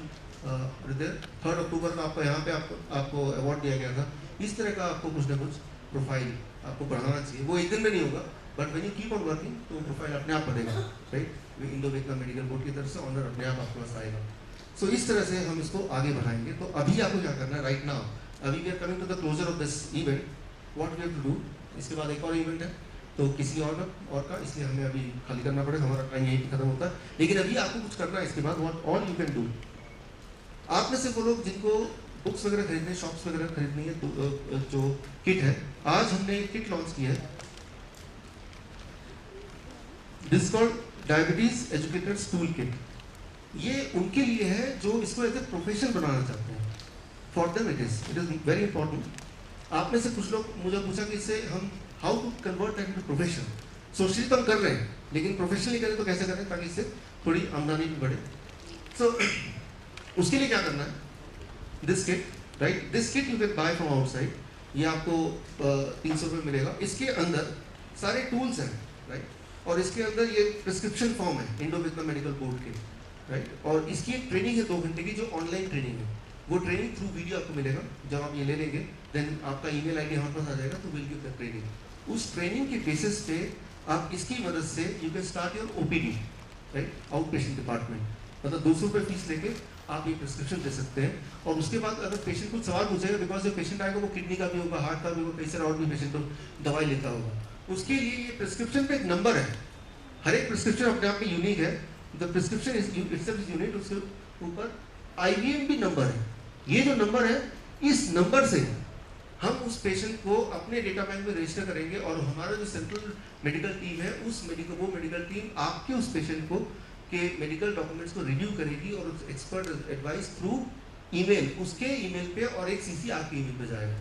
3 अक्टूबर का आपको यहाँ पे आपको अवार्ड दिया गया था। इस तरह का आपको कुछ ना कुछ प्रोफाइल आपको बढ़ाना चाहिए। वो एक दिन में नहीं होगा, but when you keep on working तो प्रोफाइल अपने आप बढ़ेगा, right? Indo Vietnam medical board की तरफ से ऑनर अपने आप आपके पास आएगा। सो इस तरह से हम इसको आगे बढ़ाएंगे। तो अभी आपको क्या करना है राइट नाउ, अभी we are coming to the closure of this event, what we have to do. इसके बाद एक और इवेंट है तो किसी और का, इसलिए हमें अभी खाली करना पड़ेगा, हमारा टाइम यही खत्म होता है। लेकिन अभी आपको कुछ करना है इसके बाद, what all you can do. आप में से वो लोग जिनको बुक्स वगैरह खरीदने, शॉप्स वगैरह खरीदनी है, जो किट है, आज हमने एक किट लॉन्च की है, this called diabetes educators tool kit. ये उनके लिए है जो इसको एज ए प्रोफेशन बनाना चाहते हैं। For them it is very important. आप में से कुछ लोग मुझे पूछा कि इससे हम how to convert that into profession. Socially तो हम कर रहे हैं, लेकिन प्रोफेशनली करें तो कैसे करें ताकि इससे थोड़ी आमदनी भी बढ़े। सो उसके लिए क्या करना है, this kit, right? This kit you can buy from outside. ये आपको 300 रुपये मिलेगा। इसके अंदर सारे टूल्स हैं, राइट? और इसके अंदर ये प्रिस्क्रिप्शन फॉर्म है इंडो वियतनाम मेडिकल बोर्ड के, राइट? और इसकी एक ट्रेनिंग है 2 घंटे की, जो ऑनलाइन ट्रेनिंग है। वो ट्रेनिंग थ्रू वीडियो आपको मिलेगा। जब आप ये ले लेंगे देन आपका ईमेल आईडी हमारे पास आ जाएगा, तो विल गिव द ट्रेनिंग। उस ट्रेनिंग के बेसिस पे आप इसकी मदद से you can start your OPD, right? Out patient department. मतलब 200 रुपये फीस लेके आप ये प्रिस्क्रिप्शन दे सकते हैं। और उसके बाद अगर पेशेंट कुछ सवाल पूछेगा, बिकॉज जो पेशेंट आएगा वो किडनी का भी होगा, हार्ट का भी होगा, कई सारे और भी पेशेंट तो दवाई लेता होगा, उसके लिए ये प्रिस्क्रिप्शन पे एक नंबर है। हर एक प्रिस्क्रिप्शन अपने आप में यूनिक है। The prescription is unique. उसके ऊपर IBM भी नंबर है। ये जो नंबर है, इस नंबर से हम उस पेशेंट को अपने डेटा बैंक में रजिस्टर करेंगे, और हमारा जो सेंट्रल मेडिकल टीम है, वो मेडिकल टीम आपके उस पेशेंट को के मेडिकल डॉक्यूमेंट्स को रिव्यू करेगी और उस एक्सपर्ट एडवाइस थ्रू ईमेल, उसके ईमेल पे, और एक CC आपके ईमेल पे जाएगा।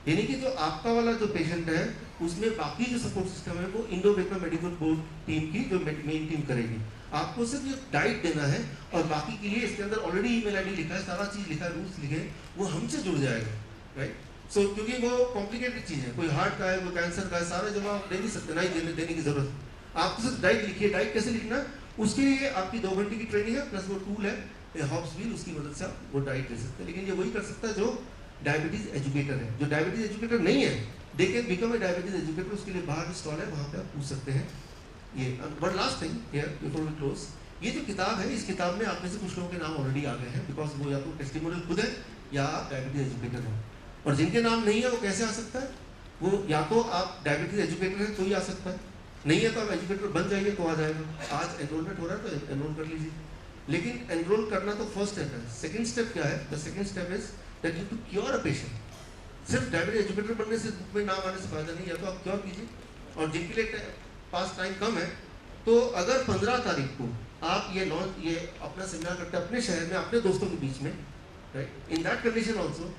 यानी कि जो आपका वाला जो पेशेंट है, उसमें बाकी जो सपोर्ट सिस्टम है वो Indo Vietnam medical board team की जो मेन टीम करेगी। आपको सिर्फ ये डाइट देना है, और बाकी के लिए इसके अंदर ऑलरेडी ईमेल आईडी लिखा है, सारा चीज़ लिखा है, रूल्स लिखे हैं, वो हमसे जुड़ जाएगा, राइट? सो क्योंकि वो कॉम्प्लिकेटेड चीज़ है, कोई हार्ट का है, कोई कैंसर का है, सारा जवाब दे नहीं सकते, ना ही देने की जरूरत। आपको सिर्फ डाइट लिखिए। डाइट कैसे लिखना, उसके लिए आपकी 2 घंटे की ट्रेनिंग है, प्लस वो टूल है हॉब्स व्हील, उसकी मदद से आप वो डाइट ले सकते हैं। लेकिन ये वही कर सकता है जो डायबिटीज एजुकेटर है। जो डायबिटीज एजुकेटर नहीं है, they can become a diabetes educator. उसके लिए बाहर स्टॉल है, वहाँ पे आप पूछ सकते हैं। ये one last thing here before we close, ये जो किताब है, इस किताब में आप में से कुछ लोगों के नाम ऑलरेडी आ गए हैं, बिकॉज वो या तो टेस्टिमोनियल खुद है या आप डायबिटीज एजुकेटर हैं। और जिनके नाम नहीं है वो कैसे आ सकता है, वो या तो आप डायबिटीज एजुकेटर हैं तो ही आ सकता है, नहीं है तो आप एजुकेटर बन जाइए तो आ जाएगा। आज एनरोलमेंट हो रहा है तो एनरोल कर लीजिए। लेकिन एनरोल करना तो फर्स्ट स्टेप है। सेकंड स्टेप क्या है, the second step is that you to cure a patient. सिर्फ डायबिटीज एजुकेटर बनने से बुक में नाम आने से फायदा नहीं, या तो आप क्योर कीजिए। और जिनके लिए पास टाइम कम है, तो अगर 15 तारीख को आप ये अपना सेमिनार करते हैं अपने शहर में, अपने दोस्तों के बीच में, right? In that condition also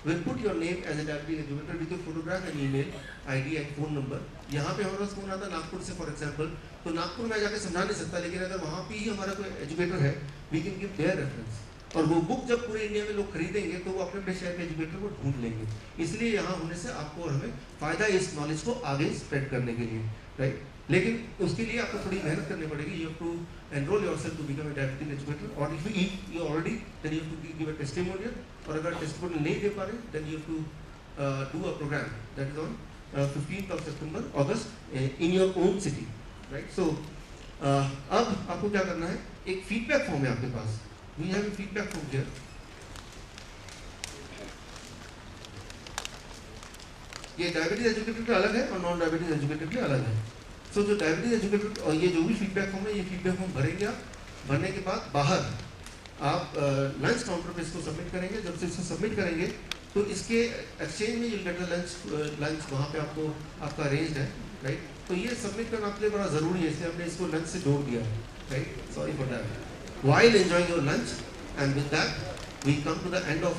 will put your name as a diabetes educator with your photograph and email ID and phone number। यहाँ पे हमारे पास फोन आता है नागपुर से फॉर एग्जाम्पल, तो नागपुर में जाके समझा नहीं सकता, लेकिन अगर वहाँ पे ही हमारा कोई एजुकेटर है, we can give their reference. और वो बुक जब पूरे इंडिया में लोग खरीदेंगे तो वो अपने अपने शहर के एजुकेटर को ढूंढ लेंगे। इसलिए यहाँ होने से आपको और हमें फायदा है इस नॉलेज को आगे स्प्रेड करने के लिए, राइट? लेकिन उसके लिए आपको थोड़ी मेहनत करनी पड़ेगी। You have to enroll yourself to become a diabetes educator, और if you already then you have to give a testimonial, और अगर टेस्टिमोनियल नहीं दे पा रहे then you have to do a program that is on 15th of September August in your own city, right? So अब आपको क्या करना है, एक फीडबैक फॉर्म है आपके पास। We have a feedback form here. ये डायबिटीज एजुकेटर के अलग है और नॉन डायबिटीज एजुकेटर के अलग है। सो जो डायबिटीज एजुकेटर और ये जो भी फीडबैक फॉर्म है, ये फीडबैक फॉर्म भरेंगे आप। भरने के बाद बाहर आप लंच काउंटर पे इसको सबमिट करेंगे। जब से इसको सबमिट करेंगे तो इसके एक्सचेंज में यूल गेट लंच वहाँ पे आपको आपका अरेंज है, राइट? तो ये सबमिट करना आपके लिए बड़ा ज़रूरी है, इसलिए हमने इसको लंच से जोड़ दिया है, right? Sorry for that. While enjoying your lunch, and with that we come to the end of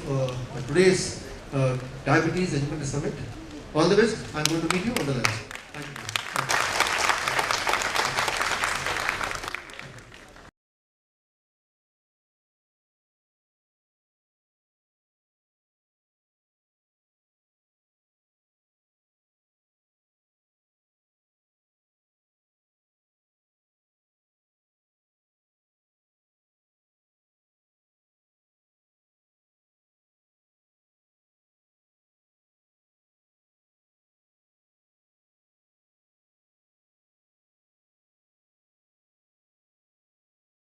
today's Diabetes Education Summit. All the best. I'm going to meet you on the lunch.